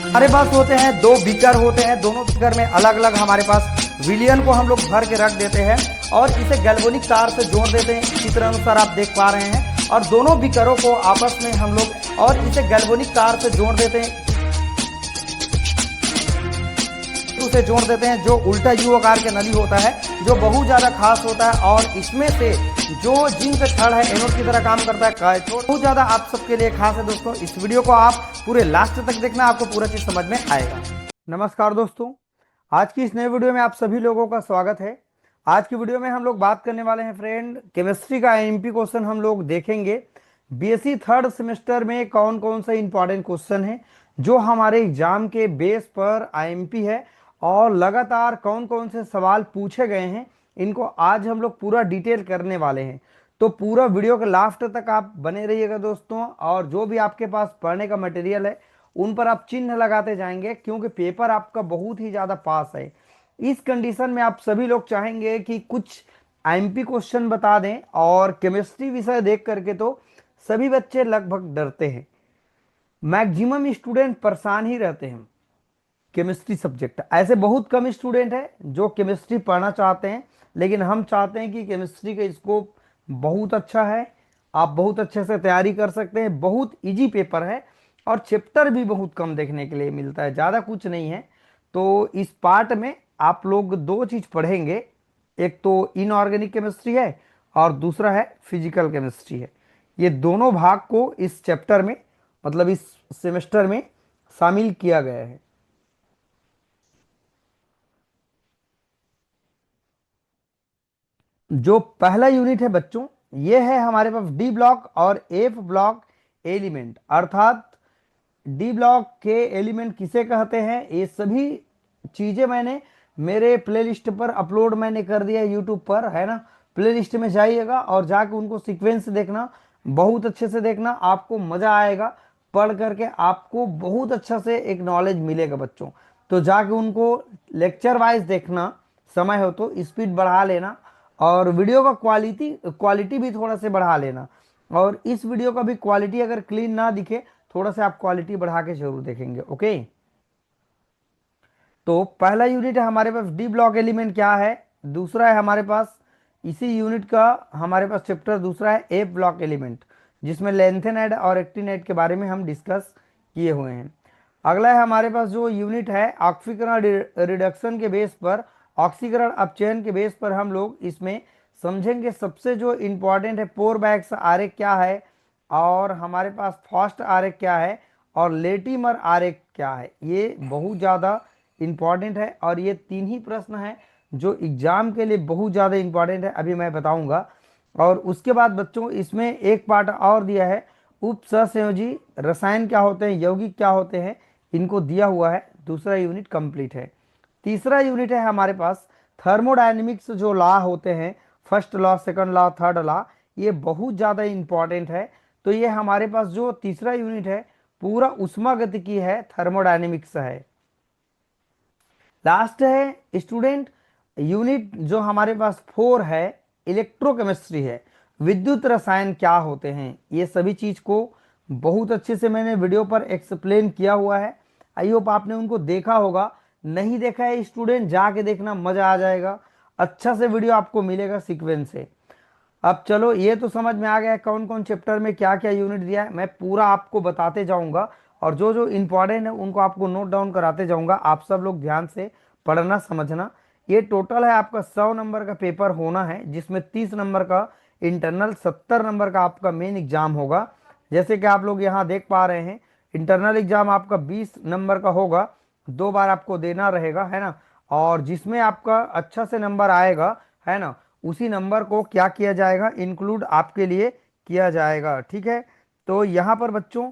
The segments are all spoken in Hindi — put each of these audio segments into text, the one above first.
हमारे पास होते हैं दो बीकर होते हैं, दोनों बीकर में अलग अलग हमारे पास विलियन को हम लोग भर के रख देते हैं और इसे गैल्वेनिक तार से जोड़ देते हैं। चित्र अनुसार आप देख पा रहे हैं और दोनों बीकरों को आपस में हम लोग और इसे गैल्वेनिक तार से जोड़ देते हैं, उसे जोड़ देते हैं जो उल्टा यू आकार के नली होता है, जो बहुत ज्यादा खास होता है और इसमें से जो जिंक छड़ है एनोड की तरह काम करता है कैथोड, बहुत ज्यादा आप सबके लिए खास है दोस्तों। इस वीडियो को आप पूरे लास्ट तक देखना, आपको पूरा चीज समझ में आएगा। नमस्कार दोस्तों, आज की इस नए वीडियो में आप सभी लोगों का स्वागत है। आज की वीडियो में हम लोग बात करने वाले हैं फ्रेंड, केमिस्ट्री का एमपी क्वेश्चन हम लोग देखेंगे। बीएससी थर्ड सेमेस्टर में कौन कौन से इंपॉर्टेंट क्वेश्चन है जो हमारे एग्जाम के बेस पर आईएमपी है और लगातार कौन कौन से सवाल पूछे गए हैं, इनको आज हम लोग पूरा डिटेल करने वाले हैं। तो पूरा वीडियो के लास्ट तक आप बने रहिएगा दोस्तों, और जो भी आपके पास पढ़ने का मटेरियल है उन पर आप चिन्ह लगाते जाएंगे, क्योंकि पेपर आपका बहुत ही ज़्यादा पास है। इस कंडीशन में आप सभी लोग चाहेंगे कि कुछ आईएमपी क्वेश्चन बता दें, और केमिस्ट्री विषय देख करके तो सभी बच्चे लगभग डरते हैं, मैक्सिमम स्टूडेंट परेशान ही रहते हैं। केमिस्ट्री सब्जेक्ट ऐसे बहुत कम स्टूडेंट हैं जो केमिस्ट्री पढ़ना चाहते हैं, लेकिन हम चाहते हैं कि केमिस्ट्री का स्कोप बहुत अच्छा है, आप बहुत अच्छे से तैयारी कर सकते हैं, बहुत इजी पेपर है और चैप्टर भी बहुत कम देखने के लिए मिलता है, ज़्यादा कुछ नहीं है। तो इस पार्ट में आप लोग दो चीज़ पढ़ेंगे, एक तो इनऑर्गेनिक केमिस्ट्री है और दूसरा है फिजिकल केमिस्ट्री है। ये दोनों भाग को इस चैप्टर में, मतलब इस सेमेस्टर में शामिल किया गया है। जो पहला यूनिट है बच्चों, ये है हमारे पास डी ब्लॉक और एफ ब्लॉक एलिमेंट, अर्थात डी ब्लॉक के एलिमेंट किसे कहते हैं, ये सभी चीजें मैंने मेरे प्लेलिस्ट पर अपलोड मैंने कर दिया है यूट्यूब पर, है ना। प्लेलिस्ट में जाइएगा और जाके उनको सीक्वेंस देखना, बहुत अच्छे से देखना, आपको मजा आएगा पढ़ करके, आपको बहुत अच्छा से एक नॉलेज मिलेगा बच्चों। तो जाके उनको लेक्चर वाइज देखना, समय हो तो स्पीड बढ़ा लेना और वीडियो का क्वालिटी भी थोड़ा से बढ़ा लेना। और इस वीडियो का भी क्वालिटी अगर क्लीन ना दिखे, थोड़ा सा आप क्वालिटी बढ़ा के जरूर देखेंगे, ओके। तो पहला यूनिट है हमारे पास डी ब्लॉक एलिमेंट क्या है, दूसरा है हमारे पास इसी यूनिट का हमारे पास चैप्टर दूसरा है एफ ब्लॉक एलिमेंट, जिसमें लेंथेनाइड और एक्टिनाइड के बारे में हम डिस्कस किए हुए हैं। अगला है हमारे पास जो यूनिट है ऑक्सीकरण रिडक्शन के बेस पर, ऑक्सीकरण अपचयन के बेस पर हम लोग इसमें समझेंगे सबसे जो इम्पोर्टेंट है पोरबैक्स आरेख क्या है, और हमारे पास फास्ट आरेख क्या है, और लेटिमर आरेख क्या है। ये बहुत ज़्यादा इम्पॉर्टेंट है और ये तीन ही प्रश्न हैं जो एग्जाम के लिए बहुत ज़्यादा इम्पॉर्टेंट है, अभी मैं बताऊंगा। और उसके बाद बच्चों इसमें एक पार्ट और दिया है, उप सहसंयोजी रसायन क्या होते हैं, यौगिक क्या होते हैं, इनको दिया हुआ है। दूसरा यूनिट कंप्लीट है। तीसरा यूनिट है हमारे पास थर्मोडायनेमिक्स, जो लॉ होते हैं, first law, second law, third law, ये बहुत ज़्यादा इंपॉर्टेंट है। तो ये हमारे पास जो तीसरा यूनिट है पूरा उष्मागतिकी है, थर्मोडायनेमिक्स है। लास्ट है स्टूडेंट यूनिट जो हमारे पास 4 है, इलेक्ट्रोकेमिस्ट्री है, विद्युत रसायन क्या होते हैं। ये सभी चीज को बहुत अच्छे से मैंने वीडियो पर एक्सप्लेन किया हुआ है, आई होप आपने उनको देखा होगा। नहीं देखा है स्टूडेंट, जाके देखना, मजा आ जाएगा, अच्छा से वीडियो आपको मिलेगा सीक्वेंस से। अब चलो, ये तो समझ में आ गया है कौन कौन चैप्टर में क्या क्या यूनिट दिया है, मैं पूरा आपको बताते जाऊंगा और जो जो इंपॉर्टेंट है उनको आपको नोट डाउन कराते जाऊंगा। आप सब लोग ध्यान से पढ़ना समझना। ये टोटल है आपका 100 नंबर का पेपर होना है, जिसमें 30 नंबर का इंटरनल, 70 नंबर का आपका मेन एग्जाम होगा। जैसे कि आप लोग यहाँ देख पा रहे हैं, इंटरनल एग्जाम आपका 20 नंबर का होगा, 2 बार आपको देना रहेगा, है ना। और जिसमें आपका अच्छा से नंबर आएगा, है ना, उसी नंबर को क्या किया जाएगा, इंक्लूड आपके लिए किया जाएगा, ठीक है। तो यहाँ पर बच्चों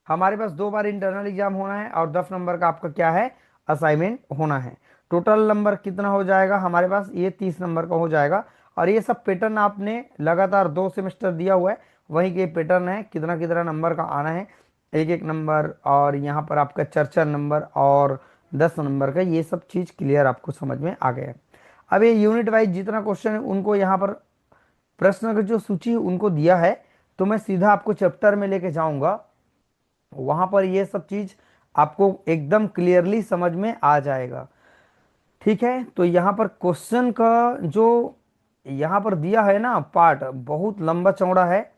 हमारे पास 2 बार इंटरनल एग्जाम होना है और 10 नंबर का आपका क्या है, असाइनमेंट होना है। टोटल नंबर कितना हो जाएगा हमारे पास, ये 30 नंबर का हो जाएगा। और ये सब पैटर्न आपने लगातार 2 सेमेस्टर दिया हुआ है, वहीं के पैटर्न है, कितना कितना नंबर का आना है, एक एक नंबर, और यहाँ पर आपका चर्चा नंबर और 10 नंबर का, ये सब चीज़ क्लियर आपको समझ में आ गया है। अब ये यूनिट वाइज जितना क्वेश्चन है उनको यहाँ पर प्रश्न की जो सूची उनको दिया है, तो मैं सीधा आपको चैप्टर में लेके जाऊंगा, वहां पर ये सब चीज आपको एकदम क्लियरली समझ में आ जाएगा। ठीक है, तो यहाँ पर क्वेश्चन का जो यहाँ पर दिया है ना पार्ट बहुत लंबा चौड़ा है,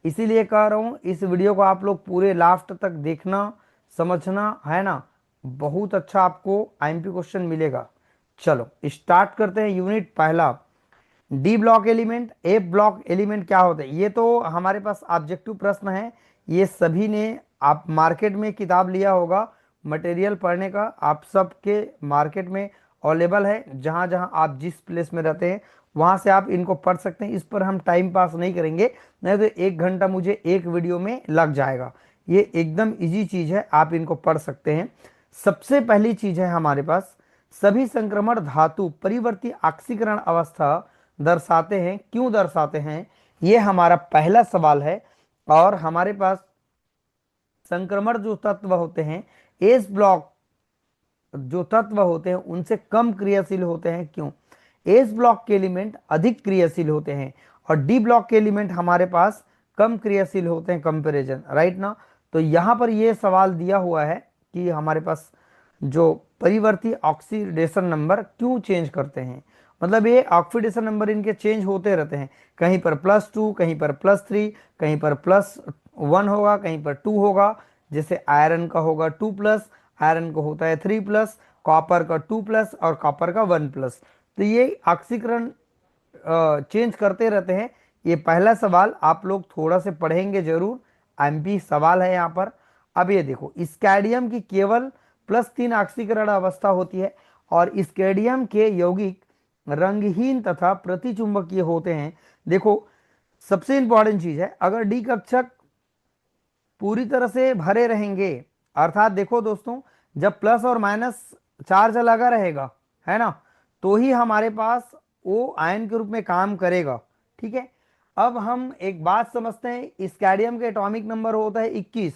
इसीलिए कह रहा हूँ इस वीडियो को आप लोग पूरे लास्ट तक देखना, समझना है ना। बहुत अच्छा आपको आईएमपी क्वेश्चन मिलेगा। चलो स्टार्ट करते हैं। यूनिट पहला, D block element, F block element क्या होते हैं। ये तो हमारे पास ऑब्जेक्टिव प्रश्न है, ये सभी ने आप मार्केट में किताब लिया होगा, मटेरियल पढ़ने का आप सबके मार्केट में अवेलेबल है, जहां जहां आप जिस प्लेस में रहते हैं वहां से आप इनको पढ़ सकते हैं। इस पर हम टाइम पास नहीं करेंगे, नहीं तो 1 घंटा मुझे एक वीडियो में लग जाएगा। ये एकदम इजी चीज है, आप इनको पढ़ सकते हैं। सबसे पहली चीज है हमारे पास, सभी संक्रमण धातु परिवर्ती ऑक्सीकरण अवस्था दर्शाते हैं, क्यों दर्शाते हैं, ये हमारा पहला सवाल है। और हमारे पास संक्रमण जो तत्व होते हैं, एस ब्लॉक जो तत्व होते हैं उनसे कम क्रियाशील होते हैं, क्यों। एस ब्लॉक के एलिमेंट अधिक क्रियाशील होते हैं और डी ब्लॉक के एलिमेंट हमारे पास कम क्रियाशील होते हैं कंपैरिजन, राइट ना। तो यहां पर यह सवाल दिया हुआ है कि हमारे पास जो परिवर्ती ऑक्सीडेशन नंबर क्यों चेंज करते हैं, मतलब ये ऑक्सीडेशन नंबर इनके चेंज होते रहते हैं, कहीं पर +2, कहीं पर +3, कहीं पर +1 होगा, कहीं पर 2 होगा। जैसे आयरन का होगा 2+, आयरन का होता है 3+, कॉपर का 2+ और कॉपर का 1+। तो ये ऑक्सीकरण चेंज करते रहते हैं। ये पहला सवाल आप लोग थोड़ा से पढ़ेंगे जरूर, एमपी सवाल है यहाँ पर। अब ये देखो, स्कैडियम की केवल +3 ऑक्सीकरण अवस्था होती है और स्कैडियम के यौगिक रंगहीन तथा प्रतिचुंबकीय होते हैं। देखो सबसे इंपॉर्टेंट चीज है, अगर डी कक्षक पूरी तरह से भरे रहेंगे, अर्थात देखो दोस्तों, जब प्लस और माइनस चार्ज लगा रहेगा है ना, तो ही हमारे पास वो आयन के रूप में काम करेगा। ठीक है, अब हम एक बात समझते हैं, स्कैडियम के एटॉमिक नंबर होता है 21,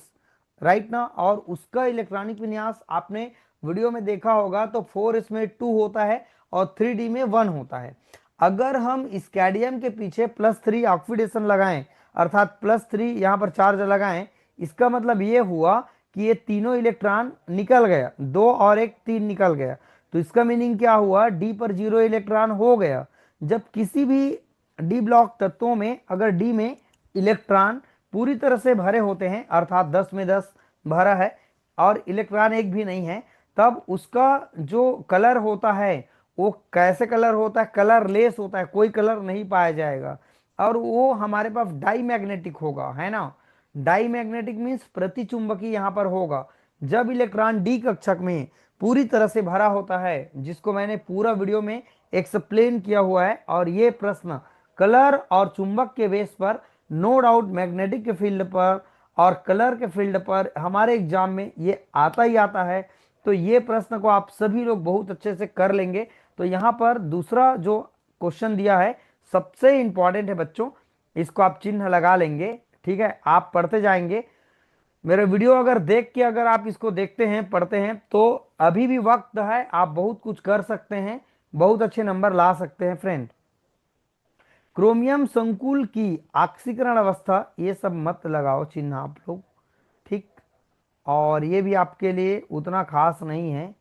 राइट ना, और उसका इलेक्ट्रॉनिक विन्यास आपने वीडियो में देखा होगा, तो 4 इसमें 2 होता है और 3D में 1 होता है। अगर हम स्कैडियम के पीछे +3 ऑक्सीडेशन लगाएं, अर्थात +3 यहाँ पर चार्ज लगाएं, इसका मतलब ये हुआ कि ये तीनों इलेक्ट्रॉन निकल गया, 2 और 1 3 निकल गया। तो इसका मीनिंग क्या हुआ, डी पर 0 इलेक्ट्रॉन हो गया। जब किसी भी डी ब्लॉक तत्वों में अगर डी में इलेक्ट्रॉन पूरी तरह से भरे होते हैं, अर्थात 10 में 10 भरा है और इलेक्ट्रॉन एक भी नहीं है, तब उसका जो कलर होता है वो कैसे कलर होता है, कलरलेस होता है, कोई कलर नहीं पाया जाएगा और वो हमारे पास डाई मैग्नेटिक होगा, है ना। डाई मैग्नेटिक मीन्स प्रतिचुंबकी यहाँ पर होगा। जब इलेक्ट्रॉन डी कक्षक में पूरी तरह से भरा होता है, जिसको मैंने पूरा वीडियो में एक्सप्लेन किया हुआ है, और ये प्रश्न कलर और चुंबक के बेस पर, नो डाउट मैग्नेटिक के फील्ड पर और कलर के फील्ड पर हमारे एग्जाम में ये आता ही आता है। तो ये प्रश्न को आप सभी लोग बहुत अच्छे से कर लेंगे। तो यहाँ पर दूसरा जो क्वेश्चन दिया है सबसे इंपॉर्टेंट है बच्चों, इसको आप चिन्ह लगा लेंगे। ठीक है, आप पढ़ते जाएंगे मेरे वीडियो, अगर देख के अगर आप इसको देखते हैं पढ़ते हैं तो अभी भी वक्त है, आप बहुत कुछ कर सकते हैं, बहुत अच्छे नंबर ला सकते हैं फ्रेंड। क्रोमियम संकुल की ऑक्सीकरण अवस्था, ये सब मत लगाओ चिन्ह आप लोग, ठीक। और ये भी आपके लिए उतना खास नहीं है,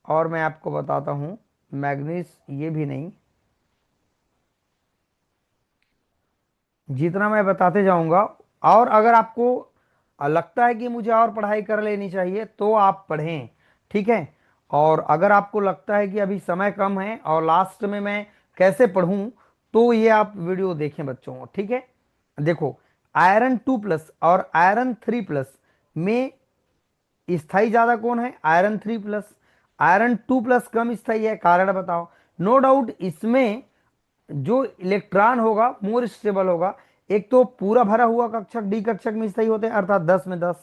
और मैं आपको बताता हूं मैग्नीज, ये भी नहीं, जितना मैं बताते जाऊंगा। और अगर आपको लगता है कि मुझे और पढ़ाई कर लेनी चाहिए तो आप पढ़ें, ठीक है। और अगर आपको लगता है कि अभी समय कम है और लास्ट में मैं कैसे पढ़ूं, तो ये आप वीडियो देखें बच्चों, ठीक है। देखो, आयरन 2+ और आयरन 3+ में स्थाई ज्यादा कौन है, आयरन 3+। आयरन 2+ कम स्थाई है, कारण बताओ। नो डाउट इसमें जो इलेक्ट्रॉन होगा मोर स्टेबल होगा। एक तो पूरा भरा हुआ कक्षक डी कक्षक में स्थायी होते हैं, अर्थात 10 में 10,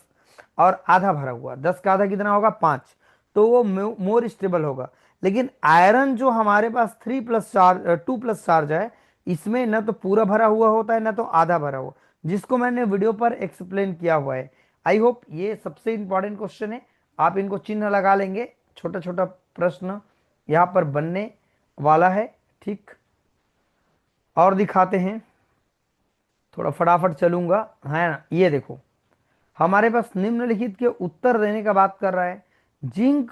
और आधा भरा हुआ 10 का आधा कितना होगा 5, तो वो मोर स्टेबल होगा। लेकिन आयरन जो हमारे पास 3+ चार्ज 2+ चार्ज है, इसमें न तो पूरा भरा हुआ होता है न तो आधा भरा हुआ, जिसको मैंने वीडियो पर एक्सप्लेन किया हुआ है। आई होप ये सबसे इंपॉर्टेंट क्वेश्चन है, आप इनको चिन्ह लगा लेंगे, छोटा छोटा प्रश्न यहाँ पर बनने वाला है, ठीक। और दिखाते हैं, थोड़ा फटाफट चलूंगा, है ना। ये देखो, हमारे पास निम्नलिखित के उत्तर देने का बात कर रहा है। जिंक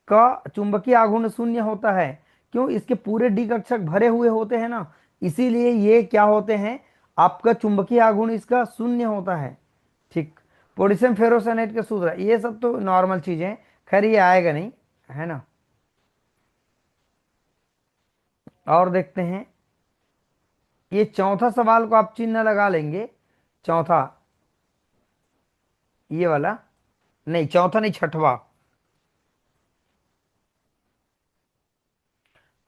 का चुंबकीय आघूर्ण शून्य होता है, क्यों? इसके पूरे डी कक्षक भरे हुए होते हैं ना, इसीलिए ये क्या होते हैं, आपका चुंबकीय आघूर्ण इसका शून्य होता है। ठीक। पोटेशियम फेरोसाइनाइड के सूत्र, ये सब तो नॉर्मल चीजें हैं, खैर ये आएगा नहीं, है ना। और देखते हैं, ये चौथा सवाल को आप चिन्ह लगा लेंगे। चौथा, ये वाला नहीं, चौथा नहीं, छठवा।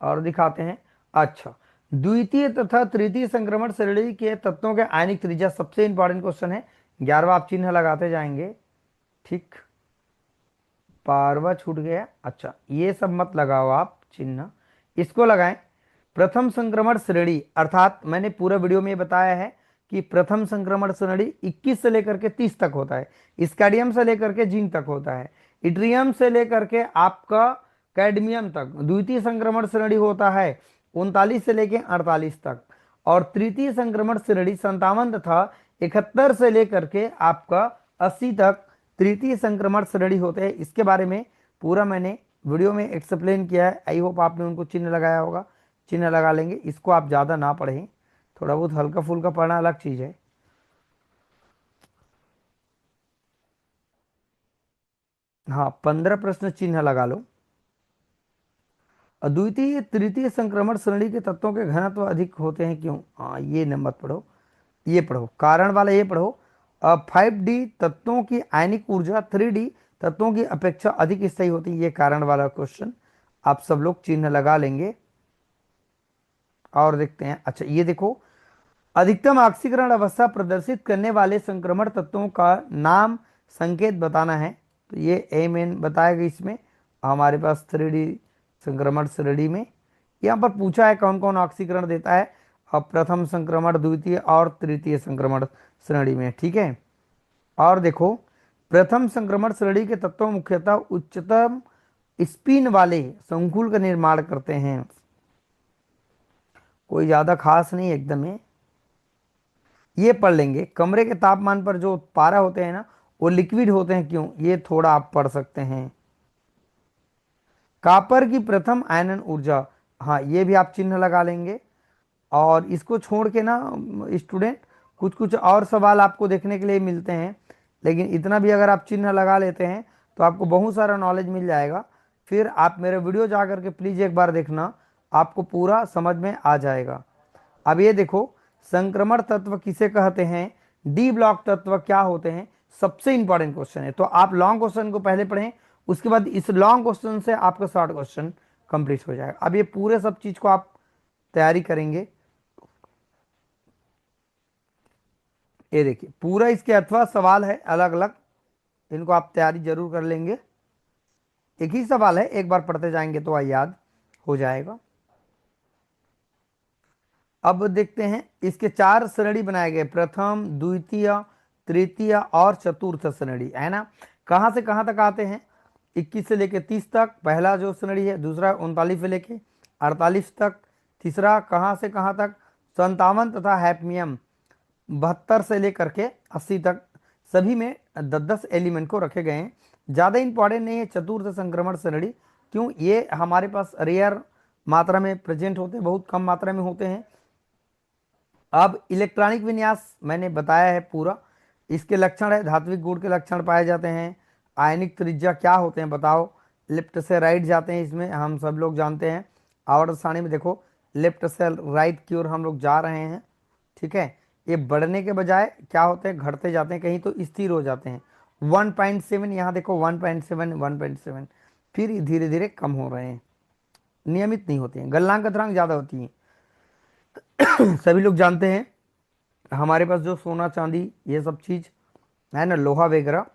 और दिखाते हैं। अच्छा, द्वितीय तथा तृतीय संक्रमण श्रेणी के तत्वों के आयनिक त्रिज्या, सबसे इंपॉर्टेंट क्वेश्चन है। 11वां आप चिन्ह लगाते जाएंगे। ठीक, पारवा छूट गया। अच्छा, ये सब मत लगाओ आप चिन्ह, इसको लगाएं। प्रथम संक्रमण श्रेणी, अर्थात मैंने पूरा वीडियो में बताया है कि प्रथम संक्रमण श्रेणी 21 से लेकर के 30 तक होता है। स्कैडियम से लेकर के जिंक तक होता है। इट्रियम से लेकर के आपका कैडमियम तक। द्वितीय संक्रमण श्रेणी होता है 39 से लेकर 48 तक। और तृतीय संक्रमण श्रेणी 57 तथा 71 से लेकर के आपका 80 तक तृतीय संक्रमण श्रेणी होते हैं। इसके बारे में पूरा मैंने वीडियो में एक्सप्लेन किया है। आई होप आपने उनको चिन्ह लगाया होगा। चिन्ह लगा लेंगे, इसको आप ज़्यादा ना पढ़ें, थोड़ा बहुत हल्का फुल्का पढ़ना अलग चीज़ है। हाँ, 15 प्रश्न चिन्ह लगा लो। अद्वितीय तृतीय संक्रमण श्रेणी के तत्वों के घनत्व अधिक होते हैं, क्यों? हाँ, ये न मत पढ़ो, ये पढ़ो, कारण वाला ये पढ़ो। 5D तत्वों की आयनिक ऊर्जा 3D तत्वों की अपेक्षा अधिक स्थायी होती है, ये कारण वाला क्वेश्चन आप सब लोग चिन्ह लगा लेंगे। और देखते हैं। अच्छा, ये देखो, अधिकतम ऑक्सीकरण अवस्था प्रदर्शित करने वाले संक्रमण तत्वों का नाम संकेत बताना है, तो ये एम बताएगा इसमें हमारे पास 3D संक्रमण श्रेणी में। यहाँ पर पूछा है कौन कौन ऑक्सीकरण देता है, अब प्रथम संक्रमण, द्वितीय और तृतीय संक्रमण श्रेणी में। ठीक है। और देखो, प्रथम संक्रमण श्रेणी के तत्व मुख्यतः उच्चतम स्पिन वाले संकुल का निर्माण करते हैं। कोई ज्यादा खास नहीं एकदम है। ये पढ़ लेंगे। कमरे के तापमान पर जो पारा होते हैं ना, वो लिक्विड होते हैं, क्यों? ये थोड़ा आप पढ़ सकते हैं। कॉपर की प्रथम आयनन ऊर्जा, हाँ ये भी आप चिन्ह लगा लेंगे। और इसको छोड़ के ना स्टूडेंट, कुछ कुछ और सवाल आपको देखने के लिए मिलते हैं, लेकिन इतना भी अगर आप चिन्ह लगा लेते हैं तो आपको बहुत सारा नॉलेज मिल जाएगा। फिर आप मेरे वीडियो जा करके प्लीज़ एक बार देखना, आपको पूरा समझ में आ जाएगा। अब ये देखो, संक्रमण तत्व किसे कहते हैं, डी ब्लॉक तत्व क्या होते हैं, सबसे इंपॉर्टेंट क्वेश्चन है। तो आप लॉन्ग क्वेश्चन को पहले पढ़ें, उसके बाद इस लॉन्ग क्वेश्चन से आपका शॉर्ट क्वेश्चन कंप्लीट हो जाएगा। अब ये पूरे सब चीज को आप तैयारी करेंगे। ये देखिए, पूरा इसके अथवा सवाल है अलग अलग, इनको आप तैयारी जरूर कर लेंगे। एक ही सवाल है, एक बार पढ़ते जाएंगे तो याद हो जाएगा। अब देखते हैं, इसके 4 श्रेणी बनाए गए, प्रथम, द्वितीय, तृतीय और चतुर्थ श्रेणी, है ना। कहां से कहां तक आते हैं? 21 से लेके 30 तक पहला जो श्रेणी है, दूसरा 39 से लेके 48 तक, तीसरा कहां से कहां तक 57 तथा हैप्मियम 72 से लेकर के 80 तक, सभी में 10-10 एलिमेंट को रखे गए हैं। ज़्यादा इंपॉर्टेंट नहीं है चतुर्थ संक्रमण श्रेणी, क्यों? ये हमारे पास रेयर मात्रा में प्रेजेंट होते हैं, बहुत कम मात्रा में होते हैं। अब इलेक्ट्रॉनिक विन्यास मैंने बताया है पूरा। इसके लक्षण है, धात्विक गुण के लक्षण पाए जाते हैं। आयनिक त्रिज्या क्या होते हैं बताओ, लेफ्ट से राइट जाते हैं, इसमें हम सब लोग जानते हैं। आवर्त सारणी में देखो, लेफ्ट से राइट की ओर हम लोग जा रहे हैं। ठीक है, ये बढ़ने के बजाय क्या होते हैं, घटते जाते हैं, कहीं तो स्थिर हो जाते हैं। 1.7, यहाँ देखो 1.7, 1.7, फिर धीरे धीरे कम हो रहे हैं, नियमित नहीं होते हैं, गलनांक अथरांक ज़्यादा होती हैं। सभी लोग जानते हैं हमारे पास जो सोना चांदी ये सब चीज़ है ना, लोहा वगैरह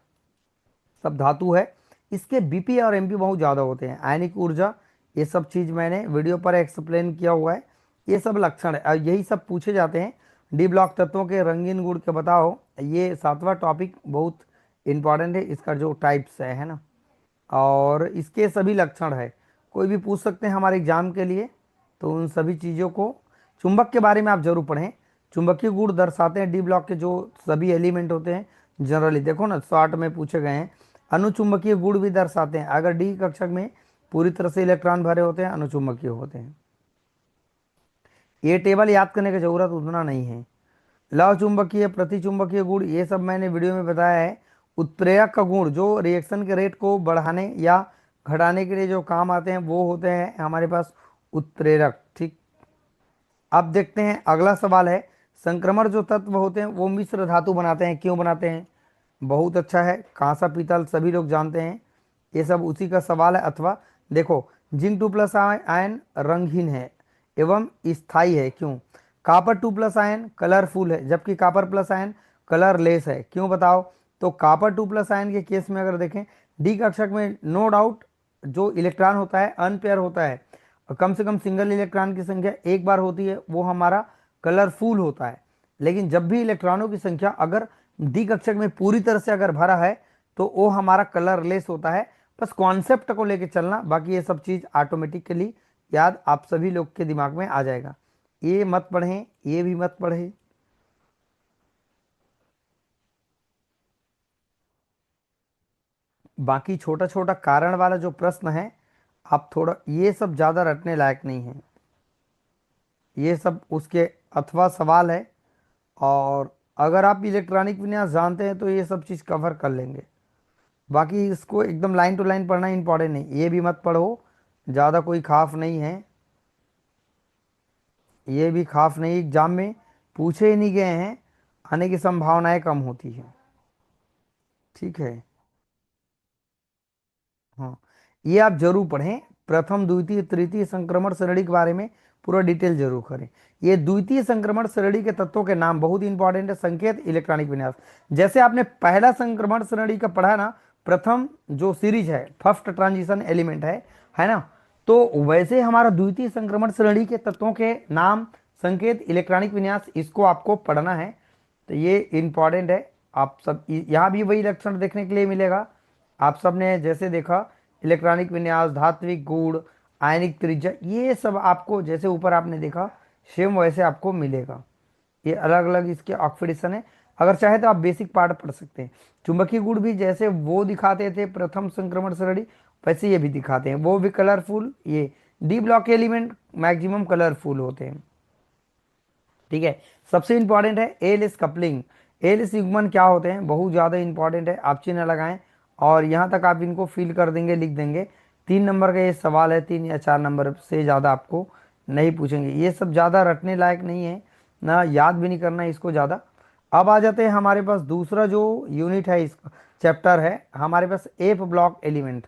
सब धातु है, इसके बीपी और एमपी बहुत ज़्यादा होते हैं। आयनिक ऊर्जा, ये सब चीज़ मैंने वीडियो पर एक्सप्लेन किया हुआ है। ये सब लक्षण है और यही सब पूछे जाते हैं। डी ब्लॉक तत्वों के रंगीन गुण के बताओ, ये 7वां टॉपिक बहुत इंपॉर्टेंट है, इसका जो टाइप्स है ना, और इसके सभी लक्षण है, कोई भी पूछ सकते हैं हमारे एग्जाम के लिए। तो उन सभी चीज़ों को, चुंबक के बारे में आप जरूर पढ़ें। चुंबकीय गुण दर्शाते हैं डी ब्लॉक के जो सभी एलिमेंट होते हैं, जनरली देखो ना, शॉर्ट में पूछे गए हैं। अनुचुंबकीय गुण भी दर्शाते हैं। अगर डी कक्षक में पूरी तरह से इलेक्ट्रॉन भरे होते हैं, अनुचुंबकीय होते हैं। ये टेबल याद करने की जरूरत उतना नहीं है। लव चुंबकीय, प्रतिचुंबकीय गुण, ये सब मैंने वीडियो में बताया है। उत्प्रेरक का गुण जो रिएक्शन के रेट को बढ़ाने या घटाने के लिए जो काम आते हैं वो होते हैं हमारे पास उत्प्रेरक। ठीक, अब देखते हैं अगला सवाल है, संक्रमण जो तत्व होते हैं वो मिश्र धातु बनाते हैं, क्यों बनाते हैं? बहुत अच्छा है, कांसा पीतल सभी लोग जानते हैं, ये सब उसी का सवाल है। अथवा देखो, जिंक 2+ आयन रंगहीन है एवं स्थायी है, क्यों? कापर 2+ आयन कलरफुल है, जबकि कापर प्लस आयन कलरलेस है, क्यों बताओ? तो कापर 2+ आयन के केस में अगर देखें, डी कक्षक में नो डाउट जो इलेक्ट्रॉन होता है अनपेयर होता है, और कम से कम सिंगल इलेक्ट्रॉन की संख्या एक बार होती है, वो हमारा कलरफुल होता है। लेकिन जब भी इलेक्ट्रॉनों की संख्या अगर डी कक्षक में पूरी तरह से अगर भरा है तो वो हमारा कलरलेस होता है। बस कॉन्सेप्ट को लेके चलना, बाकी ये सब चीज ऑटोमेटिकली याद आप सभी लोग के दिमाग में आ जाएगा। ये मत पढ़ें, ये भी मत पढ़े। बाकी छोटा छोटा कारण वाला जो प्रश्न है, आप थोड़ा ये सब ज्यादा रटने लायक नहीं है, ये सब उसके अथवा सवाल है। और अगर आप इलेक्ट्रॉनिक विन्यास जानते हैं तो ये सब चीज़ कवर कर लेंगे। बाकी इसको एकदम लाइन टू लाइन पढ़ना इंपॉर्टेंट नहीं, ये भी मत पढ़ो, ज़्यादा कोई खास नहीं है, ये भी खास नहीं, एग्जाम में पूछे ही नहीं गए हैं, आने की संभावनाएं कम होती है। ठीक है, हाँ, ये आप जरूर पढ़ें, प्रथम द्वितीय तृतीय संक्रमण श्रेणी के बारे में पूरा डिटेल जरूर करें। ये द्वितीय संक्रमण श्रेणी के तत्वों के नाम बहुत इंपॉर्टेंट है, संकेत इलेक्ट्रॉनिक विन्यास। जैसे आपने पहला संक्रमण श्रेणी का पढ़ा ना, प्रथम जो सीरीज है फर्स्ट ट्रांजिशन एलिमेंट है ना, तो वैसे हमारा द्वितीय संक्रमण श्रेणी के तत्वों के नाम, संकेत, इलेक्ट्रॉनिक विन्यास, इसको आपको पढ़ना है। तो ये इंपॉर्टेंट है। आप सब यहाँ भी वही लक्षण देखने के लिए मिलेगा। आप सब ने जैसे देखा, इलेक्ट्रॉनिक विन्यास, धात्विक गुण, आयनिक त्रिज्या, ये सब आपको जैसे ऊपर आपने देखा सेम वैसे आपको मिलेगा। ये अलग अलग इसके ऑक्सीडेशन है। अगर चाहे तो आप बेसिक पार्ट पढ़ सकते हैं। चुंबकीय गुण भी जैसे वो दिखाते थे प्रथम संक्रमण श्रेणी, वैसे ये भी दिखाते हैं, वो भी कलरफुल। ये D block element maximum colourful होते हैं। ठीक है, सबसे इंपॉर्टेंट है एल कपलिंग। एल युग्मन क्या होते हैं, बहुत ज़्यादा इंपॉर्टेंट है, आप चिन्ह लगाएं और यहाँ तक आप इनको फिल कर देंगे, लिख देंगे। 3 नंबर का ये सवाल है, 3 या 4 नंबर से ज़्यादा आपको नहीं पूछेंगे। ये सब ज़्यादा रटने लायक नहीं है, ना याद भी नहीं करना है इसको ज़्यादा। अब आ जाते हैं हमारे पास दूसरा जो यूनिट है, इस चैप्टर है हमारे पास एफ ब्लॉक एलिमेंट।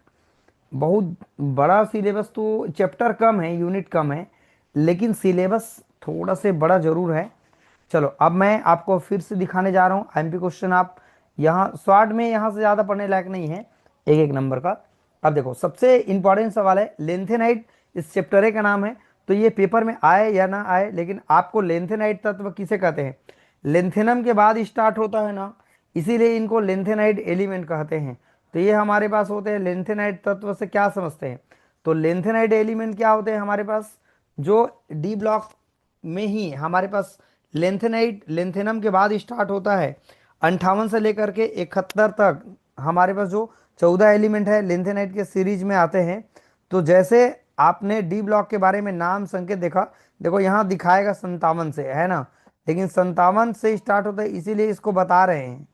बहुत बड़ा सिलेबस, तो चैप्टर कम है, यूनिट कम है, लेकिन सिलेबस थोड़ा से बड़ा जरूर है। चलो अब मैं आपको फिर से दिखाने जा रहा हूँ एमपी क्वेश्चन। आप यहाँ शॉर्ट में यहाँ से ज़्यादा पढ़ने लायक नहीं है, एक एक नंबर का। अब देखो, सबसे इंपॉर्टेंट सवाल है लेंथेनाइट, इस चैप्टर का नाम है। तो ये पेपर में आए या ना आए, लेकिन आपको लेंथेनाइट तत्व किसे कहते हैं? लेंथेनम के बाद स्टार्ट होता है ना, इसीलिए इनको लेंथेनाइट एलिमेंट कहते हैं। तो ये हमारे पास होते हैं लेंथेनाइट तत्व से क्या समझते हैं? तो लेंथेनाइट एलिमेंट क्या होते हैं हमारे पास, जो डी ब्लॉक में ही हमारे पास लेंथेनाइट, लेंथेनम के बाद स्टार्ट होता है। 58 से लेकर के 71 तक हमारे पास जो 14 एलिमेंट है लेंथेनाइट के सीरीज में आते हैं। तो जैसे आपने डी ब्लॉक के बारे में नाम संकेत देखा, देखो यहाँ दिखाएगा 57 से, है ना, लेकिन 57 से स्टार्ट होता है इसीलिए इसको बता रहे हैं।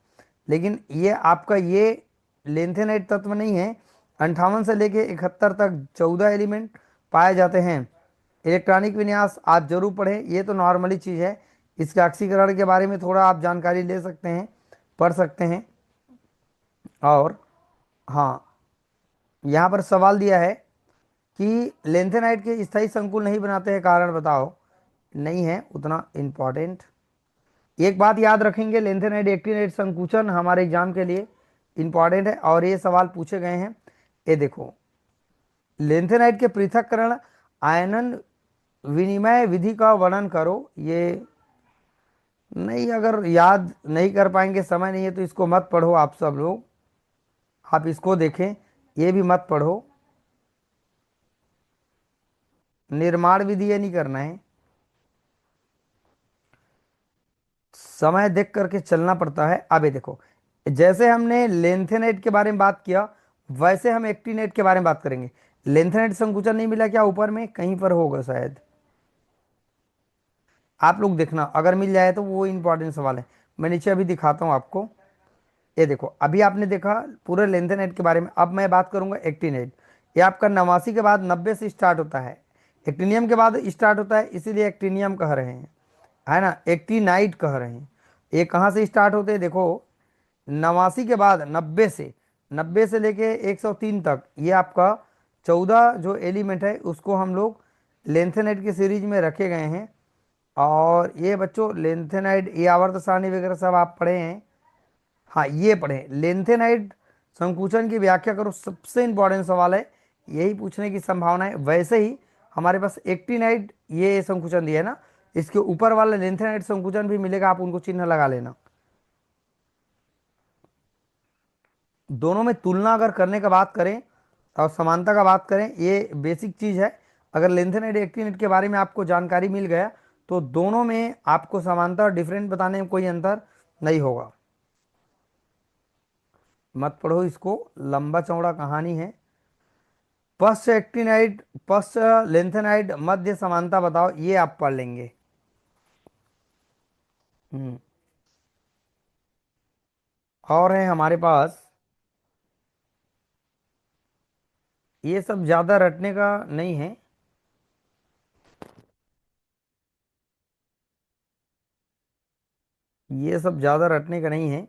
लेकिन ये आपका ये लेंथेनाइट तत्व नहीं है। 58 से लेके 71 तक 14 एलिमेंट पाए जाते हैं। इलेक्ट्रॉनिक विन्यास आप जरूर पढ़ें, ये तो नॉर्मली चीज़ है। इसके ऑक्सीकरण के बारे में थोड़ा आप जानकारी ले सकते हैं, पढ़ सकते हैं। और हाँ, यहाँ पर सवाल दिया है कि लेंथेनाइट के स्थायी संकुल नहीं बनाते हैं, कारण बताओ। नहीं है उतना इम्पॉर्टेंट। एक बात याद रखेंगे, लेंथेनाइट एक्टिनाइट संकुचन हमारे एग्जाम के लिए इंपॉर्टेंट है और ये सवाल पूछे गए हैं। ये देखो, लेंथेनाइट के पृथक्करण आयनन विनिमय विधि का वर्णन करो। ये नहीं, अगर याद नहीं कर पाएंगे, समय नहीं है, तो इसको मत पढ़ो आप सब लोग, आप इसको देखें, ये भी मत पढ़ो। निर्माण विधि ये नहीं करना है, समय देख करके चलना पड़ता है। अब ये देखो, जैसे हमने लेंथेनाइट के बारे में बात किया, वैसे हम एक्टिनेट के बारे में बात करेंगे। लेंथेनाइट संकुचन नहीं मिला क्या? ऊपर में कहीं पर होगा शायद, आप लोग देखना अगर मिल जाए तो वो इंपॉर्टेंट सवाल है। मैं नीचे अभी दिखाता हूँ आपको। ये देखो, अभी आपने देखा पूरे लेंथेनाइट के बारे में, अब मैं बात करूंगा एक्टिनेट। ये आपका 89 के बाद 90 से स्टार्ट होता है, एक्टिनियम के बाद स्टार्ट होता है, इसीलिए एक्टिनियम कह रहे हैं, है ना, एक्टिनाइट कह रहे हैं। ये कहाँ से स्टार्ट होते हैं? देखो, 89 के बाद 90 से लेके 103 तक, ये आपका 14 जो एलिमेंट है उसको हम लोग लेंथेनाइट की सीरीज में रखे गए हैं। और ये बच्चों लेंथेनाइट, ये आवर्त सारणी वगैरह सब आप पढ़े हैं। हाँ, ये पढ़े लेंथेनाइट संकुचन की व्याख्या करो, सबसे इंपॉर्टेंट सवाल है, यही पूछने की संभावना है। वैसे ही हमारे पास एक्टिनाइट ये संकुचन दिया है ना, इसके ऊपर वाला लेंथेनाइट संकुचन भी मिलेगा, आप उनको चिन्ह लगा लेना। दोनों में तुलना अगर करने का बात करें और समानता का बात करें, ये बेसिक चीज है। अगर लेंथेनाइट एक्टिनाइट के बारे में आपको जानकारी मिल गया तो दोनों में आपको समानता और डिफरेंट बताने में कोई अंतर नहीं होगा। मत पढ़ो इसको, लंबा चौड़ा कहानी है। पश्च एक्टिनाइट, पश्च लेंथेनाइट, मध्य समानता बताओ, ये आप पढ़ लेंगे। हम्म। और है हमारे पास, ये सब ज्यादा रटने का नहीं है, ये सब ज्यादा रटने का नहीं है,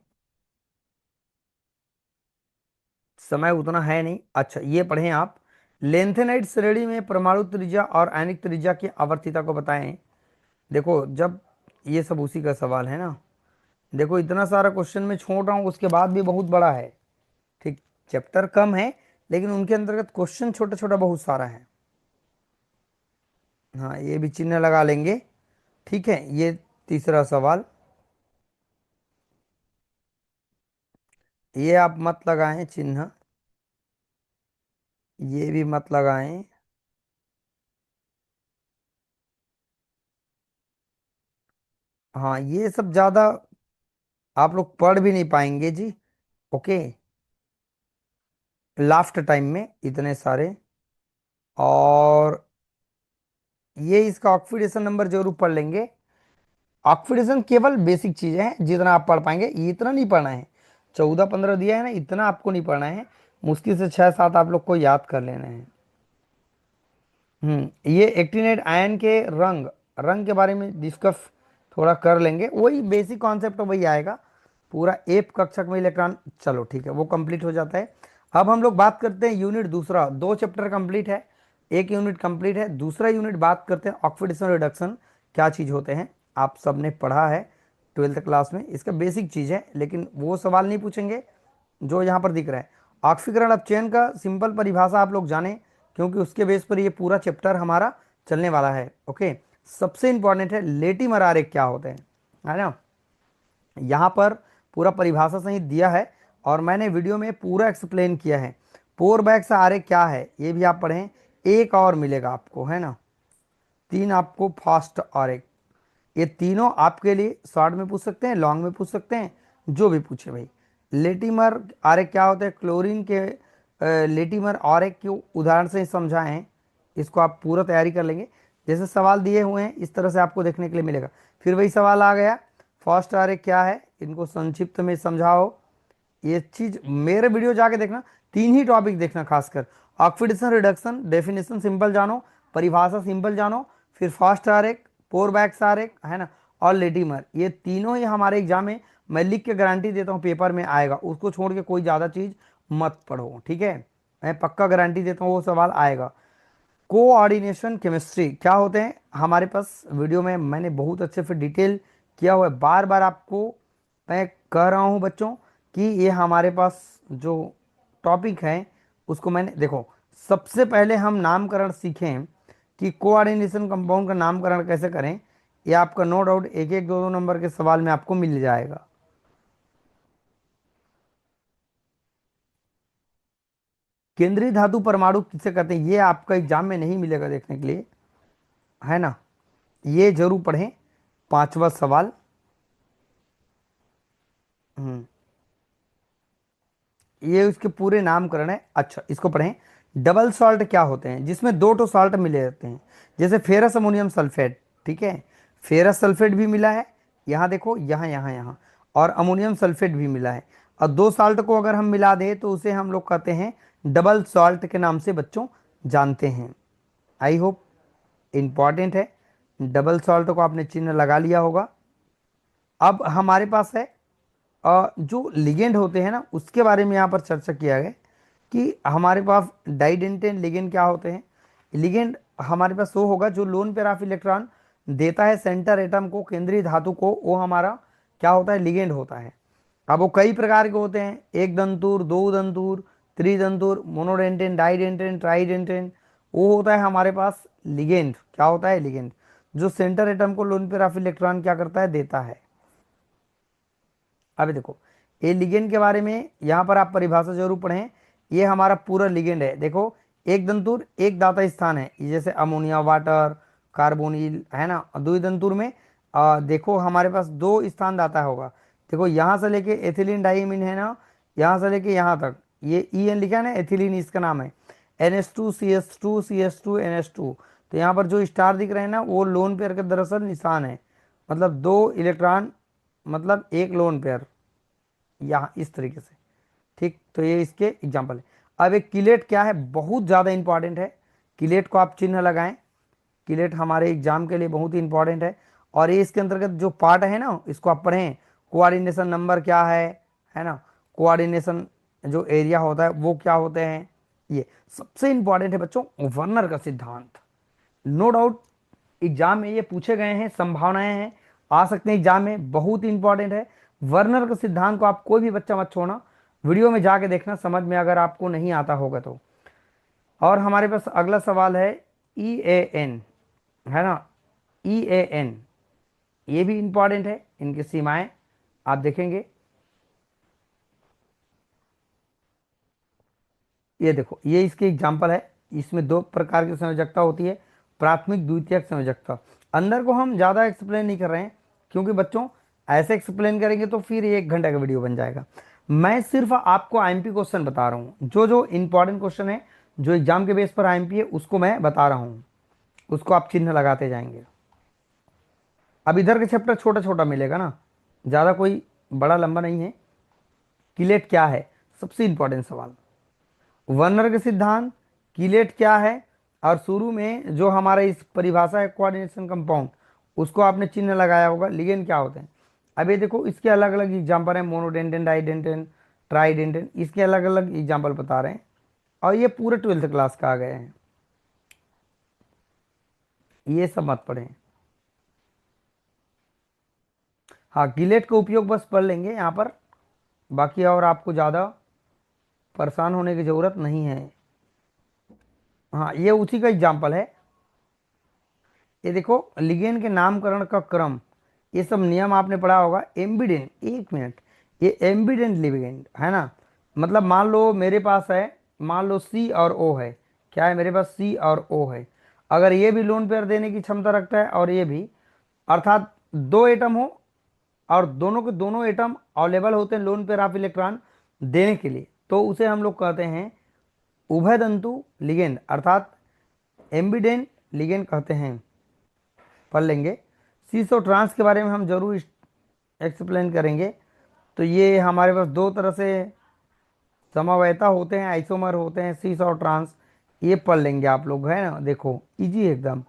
समय उतना है नहीं। अच्छा, ये पढ़ें आप, लेंथेनाइट श्रेणी में परमाणु त्रिज्या और आयनिक त्रिज्या की आवर्तिता को बताएं। देखो, जब ये सब उसी का सवाल है ना, देखो इतना सारा क्वेश्चन मैं छोड़ रहा हूँ, उसके बाद भी बहुत बड़ा है, ठीक। चैप्टर कम है लेकिन उनके अंतर्गत क्वेश्चन छोटा छोटा बहुत सारा है। हाँ, ये भी चिन्ह लगा लेंगे, ठीक है। ये तीसरा सवाल, ये आप मत लगाएं चिन्ह, ये भी मत लगाएं। हाँ, ये सब ज्यादा आप लोग पढ़ भी नहीं पाएंगे जी। ओके, लास्ट टाइम में इतने सारे। और ये इसका ऑक्सीडेशन नंबर जरूर पढ़ लेंगे। ऑक्सीडेशन केवल बेसिक चीजें हैं, जितना आप पढ़ पाएंगे, ये इतना नहीं पढ़ना है। 14-15 दिया है ना, इतना आपको नहीं पढ़ना है, मुश्किल से 6-7 आप लोग को याद कर लेना है। ये एक्टिनेट आयन के रंग, रंग के बारे में डिस्कस थोड़ा कर लेंगे, वही बेसिक कॉन्सेप्ट तो वही आएगा, पूरा एक कक्षक में इलेक्ट्रॉन। चलो ठीक है, वो कंप्लीट हो जाता है। अब हम लोग बात करते हैं यूनिट दूसरा, 2 चैप्टर कंप्लीट है, एक यूनिट कंप्लीट है। दूसरा यूनिट बात करते हैं ऑक्सीडेशन रिडक्शन क्या चीज़ होते हैं। आप सबने पढ़ा है 12th क्लास में, इसका बेसिक चीज़ है, लेकिन वो सवाल नहीं पूछेंगे जो यहाँ पर दिख रहा है। ऑक्सीकरण अपचयन का सिंपल परिभाषा आप लोग जाने, क्योंकि उसके बेस पर ये पूरा चैप्टर हमारा चलने वाला है। ओके, सबसे इंपॉर्टेंट है लेटीमर आरेख क्या होते हैं, है ना। यहाँ पर पूरा परिभाषा सहित दिया है और मैंने वीडियो में पूरा एक्सप्लेन किया है। पोरबैक्स आरेख क्या है ये भी आप पढ़ें, एक और मिलेगा आपको, है ना। 3 आपको फास्ट आरेख, ये तीनों आपके लिए शॉर्ट में पूछ सकते हैं, लॉन्ग में पूछ सकते हैं, जो भी पूछे भाई। लेटीमर आरेख क्या होता है, क्लोरीन के लेटीमर आरेख के उदाहरण से समझाएं, इसको आप पूरा तैयारी कर लेंगे। जैसे सवाल दिए हुए हैं इस तरह से आपको देखने के लिए मिलेगा। फिर वही सवाल आ गया, फर्स्ट आरेख क्या है, इनको संक्षिप्त में समझाओ। ये चीज मेरे वीडियो जाके देखना, 3 ही टॉपिक देखना खासकर, ऑक्सीडेशन रिडक्शन डेफिनेशन सिंपल जानो, परिभाषा सिंपल जानो, फिर फास्ट आरेख, पोरबैक्स आरेख, है ना, और लेटीमर, ये तीनों ही हमारे एग्जाम में मैं लिख के गारंटी देता हूँ पेपर में आएगा, उसको छोड़ के कोई ज़्यादा चीज़ मत पढ़ो, ठीक है। मैं पक्का गारंटी देता हूँ वो सवाल आएगा। कोऑर्डिनेशन केमिस्ट्री क्या होते हैं, हमारे पास वीडियो में मैंने बहुत अच्छे से डिटेल किया हुआ है, बार बार आपको मैं कह रहा हूँ बच्चों कि ये हमारे पास जो टॉपिक है उसको मैंने देखो, सबसे पहले हम नामकरण सीखें कि कोऑर्डिनेशन कंपाउंड का नामकरण कैसे करें। ये आपका नो डाउट एक एक दो दो नंबर के सवाल में आपको मिल जाएगा। केंद्रीय धातु परमाणु किसे कहते हैं, ये आपका एग्जाम में नहीं मिलेगा देखने के लिए, है ना, ये जरूर पढ़ें। 5वां सवाल, ये उसके पूरे नामकरण है। अच्छा, इसको पढ़ें। डबल सॉल्ट क्या होते हैं? जिसमें दो टो सॉल्ट मिले रहते हैं, जैसे फेरस अमोनियम सल्फेट, ठीक है, फेरस सल्फेट भी मिला है, यहाँ देखो, यहाँ यहाँ यहाँ, और अमोनियम सल्फेट भी मिला है, और दो सॉल्ट को अगर हम मिला दें तो उसे हम लोग कहते हैं डबल सॉल्ट के नाम से बच्चों जानते हैं। आई होप इंपॉर्टेंट है। डबल सॉल्ट को आपने चिन्ह लगा लिया होगा। अब हमारे पास है जो लिगेंड होते हैं ना, उसके बारे में यहाँ पर चर्चा किया गया कि हमारे पास डाइडेंटेन लिगेंड क्या होते हैं। लिगेंड हमारे पास वो होगा जो लोन पेयर ऑफ इलेक्ट्रॉन देता है सेंटर एटम को, केंद्रीय धातु को, वो हमारा क्या होता है? लिगेंड होता है। अब वो कई प्रकार के होते हैं, एक दंतुर, दो दंतुर, त्रिदंतुर, मोनोडेंटेन, डाइडेंटेन, ट्राइडेंटेन। वो होता है हमारे पास लिगेंड। क्या होता है? लिगेंड, जो सेंटर एटम को लोन पेयर ऑफ इलेक्ट्रॉन क्या करता है? देता है। अभी देखो, ये लिगेंड के बारे में यहाँ पर आप परिभाषा जरूर पढ़ें। ये हमारा पूरा लिगेंड है। देखो, एक दंतुर एक दाता स्थान है, ये जैसे अमोनिया, वाटर, कार्बोनिल, है ना। और द्विदंतुर में देखो हमारे पास दो स्थान दाता होगा। देखो यहाँ से लेके एथिलीन डाइमीन है ना, यहाँ से लेके यहाँ तक, ये ई एन लिखा है ना, एथिलीन इसका नाम है। NH2 CH2 CH2 NH2। तो यहाँ पर जो स्टार दिख रहे हैं ना, वो लोन पेयर के दरअसल निशान है, मतलब दो इलेक्ट्रॉन, मतलब एक लोन पेयर, यहाँ इस तरीके से। ठीक, तो ये इसके एग्जाम्पल है। अब एक किलेट क्या है? बहुत ज़्यादा इंपॉर्टेंट है। किलेट को आप चिन्ह लगाएं। किलेट हमारे एग्जाम के लिए बहुत ही इंपॉर्टेंट है। और ये इसके अंतर्गत जो पार्ट है ना, इसको आप पढ़ें। कोऑर्डिनेशन नंबर क्या है ना, कोऑर्डिनेशन जो एरिया होता है वो क्या होते हैं। ये सबसे इंपॉर्टेंट है बच्चों, वर्नर का सिद्धांत। नो डाउट एग्जाम में ये पूछे गए हैं, संभावनाएं हैं, आ सकते हैं एग्जाम में, बहुत इंपॉर्टेंट है। वर्नर के सिद्धांत को आप कोई भी बच्चा मत छोड़ना, वीडियो में जाके देखना समझ में, अगर आपको नहीं आता होगा तो। और हमारे पास अगला सवाल है ई ए एन, है ना, ई ए एन, ये भी इंपॉर्टेंट है। इनकी सीमाएं आप देखेंगे। ये देखो, ये इसके एग्जाम्पल है। इसमें दो प्रकार की संयोजकता होती है, प्राथमिक द्वितीयक संयोजकता। अंदर को हम ज़्यादा एक्सप्लेन नहीं कर रहे हैं, क्योंकि बच्चों ऐसे एक्सप्लेन करेंगे तो फिर 1 घंटे का वीडियो बन जाएगा। मैं सिर्फ आपको आईएमपी क्वेश्चन बता रहा हूँ, जो जो इंपॉर्टेंट क्वेश्चन है, जो एग्जाम के बेस पर आईएमपी है, उसको मैं बता रहा हूँ, उसको आप चिन्ह लगाते जाएंगे। अब इधर के चैप्टर छोटा छोटा मिलेगा ना, ज़्यादा कोई बड़ा लंबा नहीं है। किलेट क्या है? सबसे इंपॉर्टेंट सवाल। वर्नर के सिद्धांत, किलेट क्या है, और शुरू में जो हमारा इस परिभाषा है कोऑर्डिनेशन कंपाउंड, उसको आपने चिन्ह लगाया होगा। लिगेंड क्या होते हैं? अब ये देखो, इसके अलग अलग एग्जाम्पल हैं, मोनोडेंटेन, डाइडेंटेन, ट्राइडेंटेन, इसके अलग अलग एग्जाम्पल बता रहे हैं। और ये पूरे 12th क्लास का आ गए हैं, ये सब मत पढ़ें। हाँ, गिलेट का उपयोग बस पढ़ लेंगे यहाँ पर, बाकी और आपको ज़्यादा परेशान होने की ज़रूरत नहीं है। हाँ, ये उसी का एग्जाम्पल है। ये देखो, लिगेंड के नामकरण का क्रम, ये सब नियम आपने पढ़ा होगा। एम्बिडेंट, 1 मिनट, ये एम्बिडेंट लिगेंड है ना, मतलब मान लो मेरे पास है, मान लो सी और ओ है, क्या है मेरे पास? सी और ओ है। अगर ये भी लोन पेयर देने की क्षमता रखता है और ये भी, अर्थात दो एटम हो और दोनों के दोनों एटम अवेलेबल होते हैं लोन पेयर ऑफ इलेक्ट्रॉन देने के लिए, तो उसे हम लोग कहते हैं उभय तंतु लिगेंड, अर्थात एम्बिडेंट लिगेंड कहते हैं। पढ़ लेंगे। सीस और ट्रांस के बारे में हम जरूर एक्सप्लेन करेंगे। तो ये हमारे पास दो तरह से समवेता होते हैं, आइसोमर होते हैं, सीस और ट्रांस, ये पढ़ लेंगे आप लोग, है ना। देखो इजी एकदम।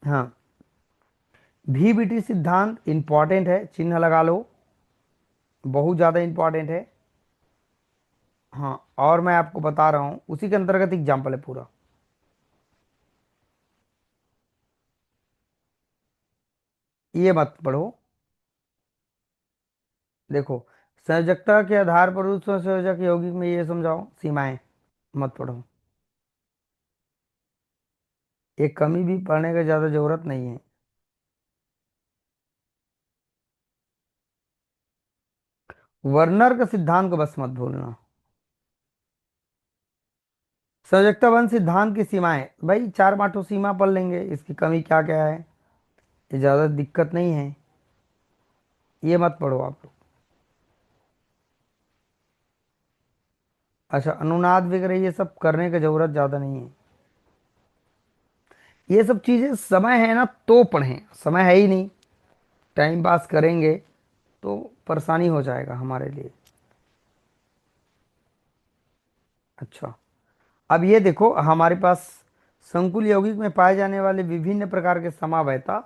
हाँ, VBT सिद्धांत इंपॉर्टेंट है, चिन्ह लगा लो, बहुत ज़्यादा इंपॉर्टेंट है। हाँ, और मैं आपको बता रहा हूँ, उसी के अंतर्गत एग्जाम्पल है पूरा। ये मत पढ़ो। देखो, संयोजकता के आधार पर उस संयोजक यौगिक में ये समझाओ, सीमाएं मत पढ़ो। ये कमी भी पढ़ने की ज़्यादा जरूरत नहीं है। वर्नर का सिद्धांत को बस मत भूलना। संयोजकता बंध सिद्धांत की सीमाएं, भाई 4 पाठों सीमा पढ़ लेंगे, इसकी कमी क्या क्या है, ये ज़्यादा दिक्कत नहीं है। ये मत पढ़ो आप लोग। अच्छा, अनुनाद वगैरह ये सब करने की जरूरत ज़्यादा नहीं है। ये सब चीज़ें समय है ना तो पढ़ें, समय है ही नहीं, टाइम पास करेंगे तो परेशानी हो जाएगा हमारे लिए। अच्छा, अब ये देखो हमारे पास संकुल यौगिक में पाए जाने वाले विभिन्न प्रकार के समावयवता,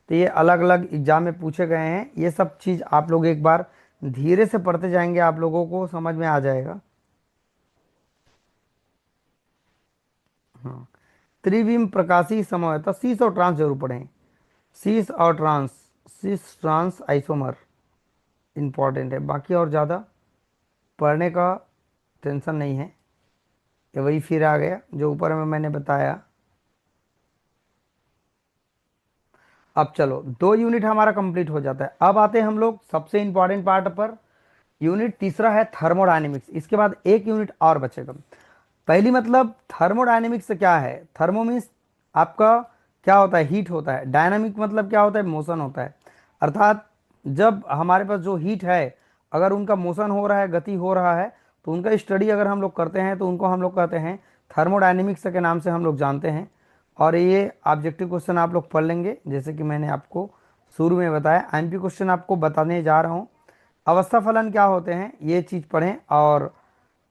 तो ये अलग अलग एग्जाम में पूछे गए हैं। ये सब चीज़ आप लोग एक बार धीरे से पढ़ते जाएंगे, आप लोगों को समझ में आ जाएगा। हाँ, त्रिविम प्रकाशी समवयवता, सीस और ट्रांस जरूर पढ़ें। सीस और ट्रांस, सीस ट्रांस आइसोमर इंपॉर्टेंट है, बाकी और ज़्यादा पढ़ने का टेंशन नहीं है। ये वही फिर आ गया जो ऊपर में मैंने बताया। अब चलो 2 यूनिट हमारा कंप्लीट हो जाता है। अब आते हैं हम लोग सबसे इंपॉर्टेंट पार्ट पर। यूनिट तीसरा है थर्मोडायनेमिक्स। इसके बाद 1 यूनिट और बचेगा। पहली मतलब थर्मोडायनेमिक्स से क्या है, थर्मो मीन्स आपका क्या होता है, हीट होता है। डायनामिक मतलब क्या होता है, मोशन होता है। अर्थात जब हमारे पास जो हीट है, अगर उनका मोशन हो रहा है, गति हो रहा है, तो उनका स्टडी अगर हम लोग करते हैं तो उनको हम लोग कहते हैं थर्मोडायनेमिक्स के नाम से हम लोग जानते हैं। और ये ऑब्जेक्टिव क्वेश्चन आप लोग पढ़ लेंगे, जैसे कि मैंने आपको शुरू में बताया। एमपी क्वेश्चन आपको बताने जा रहा हूँ। अवस्था फलन क्या होते हैं ये चीज़ पढ़ें, और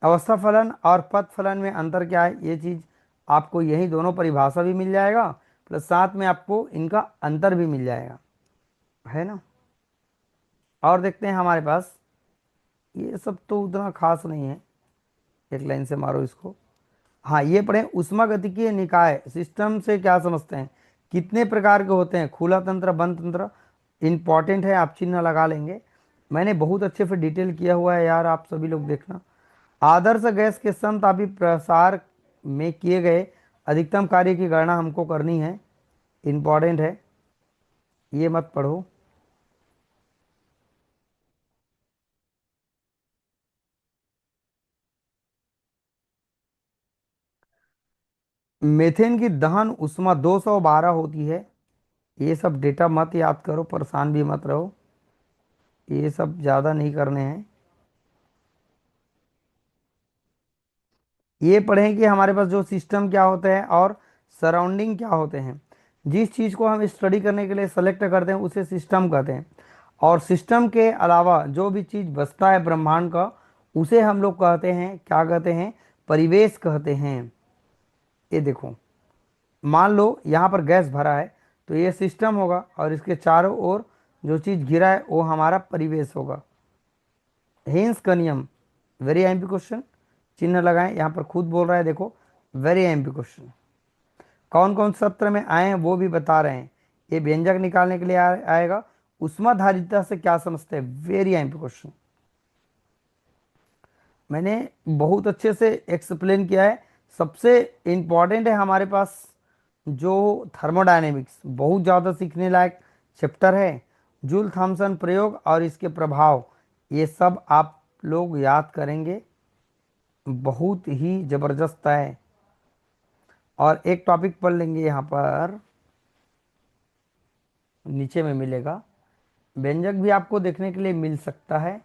अवस्था फलन और पथ फलन में अंतर क्या है ये चीज़ आपको, यही दोनों परिभाषा भी मिल जाएगा, प्लस साथ में आपको इनका अंतर भी मिल जाएगा, है ना। और देखते हैं हमारे पास, ये सब तो उतना खास नहीं है, एक लाइन से मारो इसको। हाँ, ये पढ़ें उष्मागतिकीय निकाय सिस्टम से क्या समझते हैं, कितने प्रकार के होते हैं, खुला तंत्र, बंद तंत्र। इंपॉर्टेंट है, आप चिन्ह लगा लेंगे। मैंने बहुत अच्छे से डिटेल किया हुआ है यार, आप सभी लोग देखना। आदर्श गैस के समतापी प्रसार में किए गए अधिकतम कार्य की गणना हमको करनी है, इंपॉर्टेंट है, ये मत पढ़ो। मीथेन की दहन उष्मा 212 होती है। ये सब डेटा मत याद करो, परेशान भी मत रहो, ये सब ज़्यादा नहीं करने हैं। ये पढ़ें कि हमारे पास जो सिस्टम क्या होते हैं और सराउंडिंग क्या होते हैं। जिस चीज़ को हम स्टडी करने के लिए सेलेक्ट करते हैं उसे सिस्टम कहते हैं, और सिस्टम के अलावा जो भी चीज़ बसता है ब्रह्मांड का, उसे हम लोग कहते हैं, क्या कहते हैं, परिवेश कहते हैं। ये देखो, मान लो यहाँ पर गैस भरा है, तो ये सिस्टम होगा, और इसके चारों ओर जो चीज़ घिरा है वो हमारा परिवेश होगा। हेंस का नियम, वेरी एमपी क्वेश्चन, चिन्ह लगाएं, यहाँ पर खुद बोल रहा है, देखो वेरी एमपी क्वेश्चन। कौन कौन सत्र में आए हैं वो भी बता रहे हैं। ये व्यंजक निकालने के लिए आएगा। उष्माधारिता से क्या समझते हैं, वेरी एमपी क्वेश्चन, मैंने बहुत अच्छे से एक्सप्लेन किया है। सबसे इम्पॉर्टेंट है हमारे पास जो थर्मोडायनेमिक्स, बहुत ज़्यादा सीखने लायक चैप्टर है। जूल थॉमसन प्रयोग और इसके प्रभाव, ये सब आप लोग याद करेंगे, बहुत ही ज़बरदस्त है। और एक टॉपिक पढ़ लेंगे यहाँ पर, नीचे में मिलेगा, व्यंजक भी आपको देखने के लिए मिल सकता है।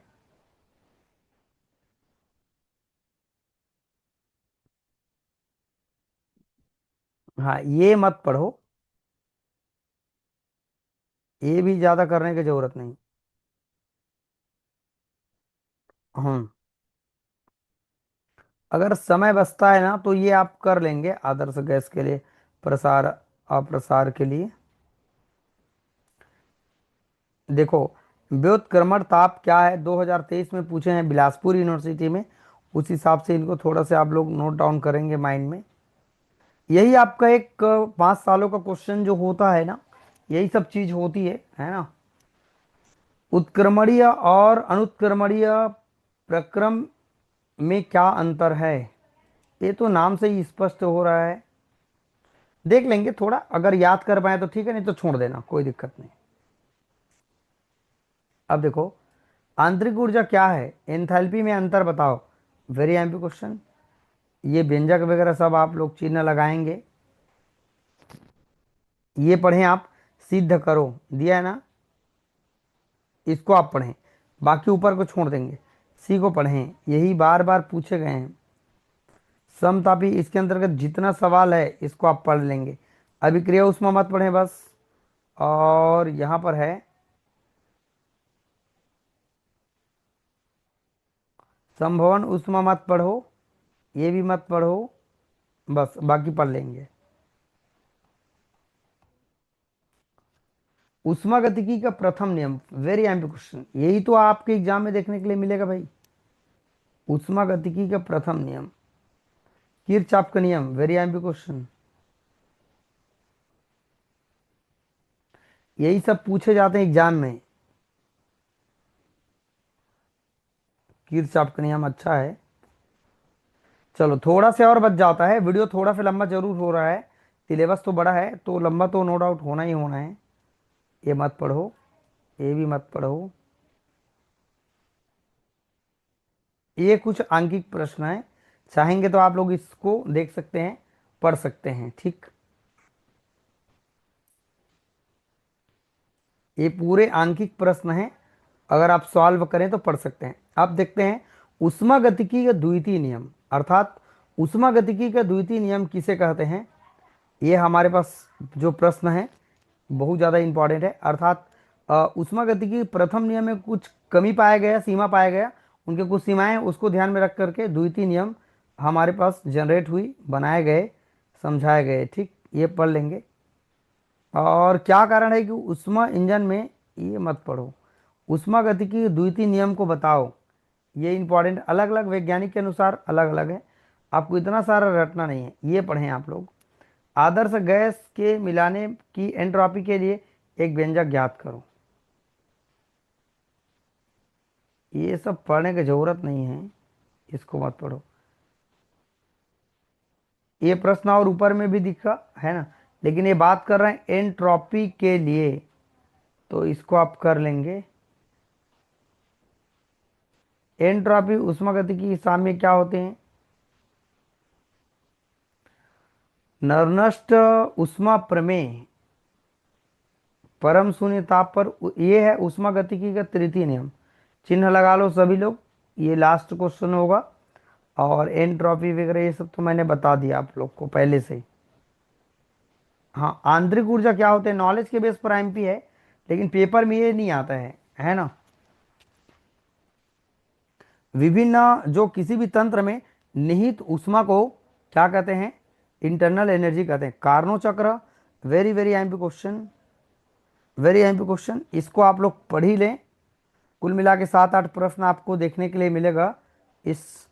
हाँ, ये मत पढ़ो, ये भी ज़्यादा करने की ज़रूरत नहीं। हम्म, अगर समय बचता है ना तो ये आप कर लेंगे आदर्श गैस के लिए, प्रसार अप्रसार के लिए। देखो, व्युत्क्रमण ताप क्या है, 2023 में पूछे हैं बिलासपुर यूनिवर्सिटी में, उस हिसाब से इनको थोड़ा सा आप लोग नोट डाउन करेंगे माइंड में। यही आपका एक 5 सालों का क्वेश्चन जो होता है ना, यही सब चीज होती है ना। उत्क्रमणीय और अनुत्क्रमणीय प्रक्रम में क्या अंतर है, ये तो नाम से ही स्पष्ट हो रहा है। देख लेंगे थोड़ा, अगर याद कर पाए तो ठीक है, नहीं तो छोड़ देना, कोई दिक्कत नहीं। अब देखो, आंतरिक ऊर्जा क्या है, एंथैल्पी में अंतर बताओ, वेरी एमपी क्वेश्चन। ये व्यंजक वगैरह सब आप लोग चिन्ह लगाएंगे। ये पढ़ें आप, सिद्ध करो, दिया है ना। इसको आप पढ़ें, बाकी ऊपर को छोड़ देंगे। सी को पढ़ें, यही बार बार पूछे गए हैं। समतापी, इसके अंतर्गत जितना सवाल है इसको आप पढ़ लेंगे। अभिक्रिया ऊष्मा मत पढ़ें बस। और यहां पर है संभवन ऊष्मा मत पढ़ो, ये भी मत पढ़ो, बस बाकी पढ़ लेंगे। ऊष्मागतिकी का प्रथम नियम, वेरी एम्पी क्वेश्चन, यही तो आपके एग्जाम में देखने के लिए मिलेगा भाई। ऊष्मागतिकी का प्रथम नियम, किरचॉफ का नियम, वेरी एम्पी क्वेश्चन, यही सब पूछे जाते हैं एग्जाम में। किरचॉफ का नियम अच्छा है। चलो थोड़ा से और बच जाता है, वीडियो थोड़ा सा लंबा जरूर हो रहा है, सिलेबस तो बड़ा है तो लंबा तो नो डाउट होना ही होना है। ये मत पढ़ो, ये भी मत पढ़ो। ये कुछ आंकिक प्रश्न है, चाहेंगे तो आप लोग इसको देख सकते हैं, पढ़ सकते हैं, ठीक। ये पूरे आंकिक प्रश्न हैं, अगर आप सॉल्व करें तो पढ़ सकते हैं। आप देखते हैं ऊष्मागतिकी का द्वितीय नियम, अर्थात ऊष्मागतिकी का द्वितीय नियम किसे कहते हैं। ये हमारे पास जो प्रश्न है बहुत ज़्यादा इंपॉर्टेंट है। अर्थात ऊष्मागतिकी प्रथम नियम में कुछ कमी पाया गया, सीमा पाया गया, उनके कुछ सीमाएं, उसको ध्यान में रख करके द्वितीय नियम हमारे पास जनरेट हुई, बनाए गए, समझाए गए, ठीक। ये पढ़ लेंगे। और क्या कारण है कि ऊष्मा इंजन में, ये मत पढ़ो। ऊष्मागतिकी द्वितीय नियम को बताओ, ये इंपॉर्टेंट, अलग अलग वैज्ञानिक के अनुसार अलग अलग है, आपको इतना सारा रटना नहीं है, ये पढ़ें आप लोग। आदर्श गैस के मिलाने की एंट्रोपी के लिए एक व्यंजक ज्ञात करो। ये सब पढ़ने की जरूरत नहीं है, इसको मत पढ़ो। ये प्रश्न और ऊपर में भी दिखा है ना, लेकिन ये बात कर रहे हैं एंट्रोपी के लिए, तो इसको आप कर लेंगे। एंट्रोपी ऊष्मागतिकी की साम्य क्या होते हैं। नरनष्ट ऊष्मा प्रमेय, परम शून्य ताप पर, ये है ऊष्मागतिकी का तृतीय नियम। चिन्ह लगा लो सभी लोग, ये लास्ट क्वेश्चन होगा। और एंट्रोपी वगैरह ये सब तो मैंने बता दिया आप लोग को पहले से ही। हाँ, आंतरिक ऊर्जा क्या होते हैं, नॉलेज के बेस पर एमपी है, लेकिन पेपर में ये नहीं आता है ना। विभिन्न जो किसी भी तंत्र में निहित ऊष्मा को क्या कहते हैं, इंटरनल एनर्जी कहते हैं। कार्नो चक्र, very very MP question, very MP question, इसको आप लोग पढ़ ही लें। कुल मिला के 7-8 प्रश्न आपको देखने के लिए मिलेगा इस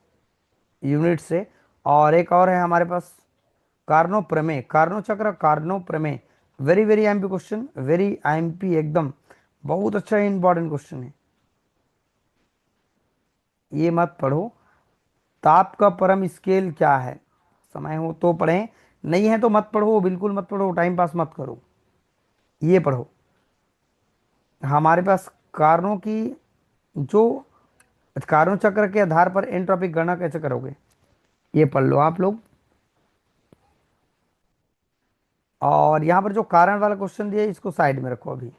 यूनिट से। और एक और है हमारे पास कार्नो प्रमेय, कार्नो चक्र, कार्नो प्रमेय, very very MP question, very MP एकदम, बहुत अच्छा इंपॉर्टेंट क्वेश्चन है, ये मत पढ़ो। ताप का परम स्केल क्या है, समय हो तो पढ़ें, नहीं है तो मत पढ़ो, बिल्कुल मत पढ़ो, टाइम पास मत करो। ये पढ़ो, हमारे पास कारणों की, जो कारणों चक्र के आधार पर एंट्रोपिक गणना कैसे करोगे, ये पढ़ लो आप लोग। और यहां पर जो कारण वाला क्वेश्चन दिया है इसको साइड में रखो अभी।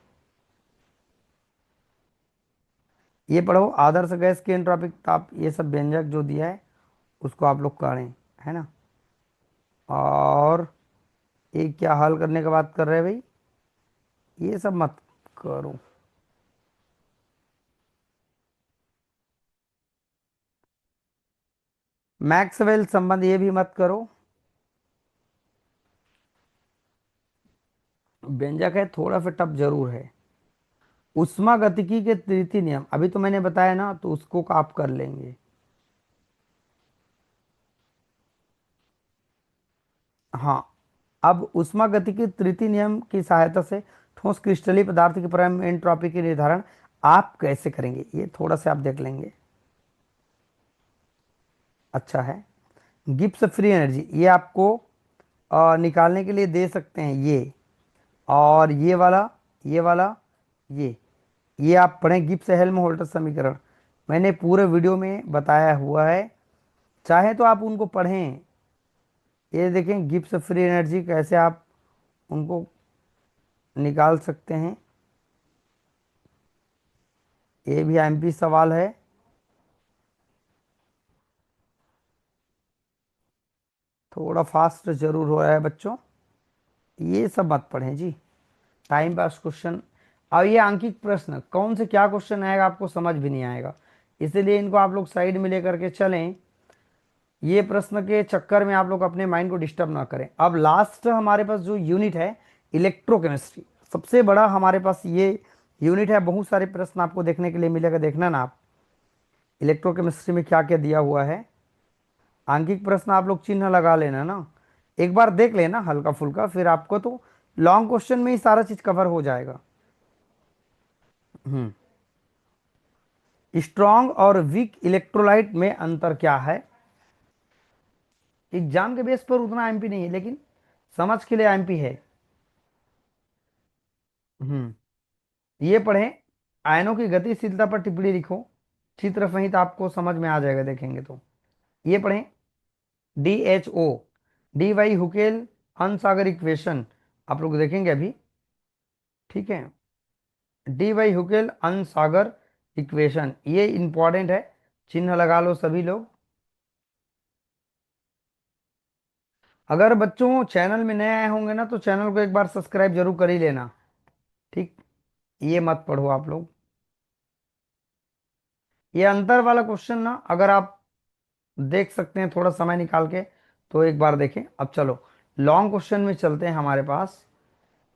ये पढ़ो आदर्श गैस के एंट्रोपिक ताप, ये सब व्यंजक जो दिया है उसको आप लोग करें, है ना। और एक क्या हल करने की बात कर रहे हैं भाई, ये सब मत करो। मैक्सवेल संबंध ये भी मत करो, व्यंजक है थोड़ा सा टफ जरूर है। उष्मागतिकी के तृतीय नियम अभी तो मैंने बताया ना, तो उसको आप कर लेंगे। हाँ, अब उष्मागतिकी तृतीय नियम की सहायता से ठोस क्रिस्टलीय पदार्थ की परम एंट्रोपी के निर्धारण आप कैसे करेंगे, ये थोड़ा सा आप देख लेंगे, अच्छा है। गिब्स फ्री एनर्जी ये आपको निकालने के लिए दे सकते हैं ये, और ये वाला, ये वाला, ये आप पढ़ें, गिब्स हेल्महोल्ट्ज समीकरण मैंने पूरे वीडियो में बताया हुआ है, चाहे तो आप उनको पढ़ें। ये देखें गिब्स फ्री एनर्जी कैसे आप उनको निकाल सकते हैं। ये भी एमपी सवाल है। थोड़ा फास्ट जरूर हो रहा है बच्चों, ये सब मत पढ़ें जी, टाइम पास क्वेश्चन। अब ये आंकिक प्रश्न कौन से क्या क्वेश्चन आएगा आपको समझ भी नहीं आएगा, इसलिए इनको आप लोग साइड में लेकर के चलें। ये प्रश्न के चक्कर में आप लोग अपने माइंड को डिस्टर्ब ना करें। अब लास्ट हमारे पास जो यूनिट है इलेक्ट्रोकेमिस्ट्री, सबसे बड़ा हमारे पास ये यूनिट है। बहुत सारे प्रश्न आपको देखने के लिए मिलेगा, देखना ना आप इलेक्ट्रोकेमिस्ट्री में क्या क्या दिया हुआ है। आंकिक प्रश्न आप लोग चिन्ह लगा लेना ना, एक बार देख लेना हल्का फुल्का, फिर आपको तो लॉन्ग क्वेश्चन में ही सारा चीज कवर हो जाएगा। स्ट्रॉन्ग और वीक इलेक्ट्रोलाइट में अंतर क्या है? एग्जाम के बेस पर उतना एमपी नहीं है, लेकिन समझ के लिए एमपी है। ये पढ़ें, आयनों की गतिशीलता पर टिप्पणी लिखो। चित्र सहित आपको समझ में आ जाएगा देखेंगे तो। ये पढ़ें, D H O, Debye Huckel Onsager equation, आप लोग देखेंगे अभी, ठीक है। Debye Huckel Onsager equation, ये इंपॉर्टेंट है, चिन्ह लगा लो सभी लोग। अगर बच्चों चैनल में नए आए होंगे ना तो चैनल को एक बार सब्सक्राइब जरूर कर ही लेना, ठीक। ये मत पढ़ो आप लोग, ये अंतर वाला क्वेश्चन ना अगर आप देख सकते हैं थोड़ा समय निकाल के तो एक बार देखें। अब चलो लॉन्ग क्वेश्चन में चलते हैं हमारे पास।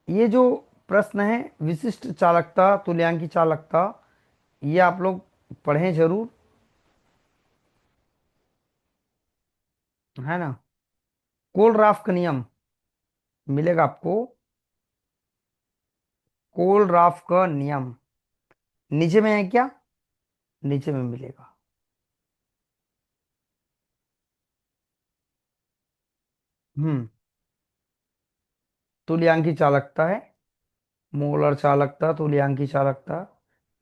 ये जो प्रश्न है विशिष्ट चालकता तुल्यांकी चालकता, ये आप लोग पढ़ें जरूर, है ना। कोलराफ का नियम मिलेगा आपको, कोलराफ का नियम नीचे में है क्या, नीचे में मिलेगा। हम्म, तुल्यांकी चालकता है, मोलर चालकता तुल्यांकी चालकता,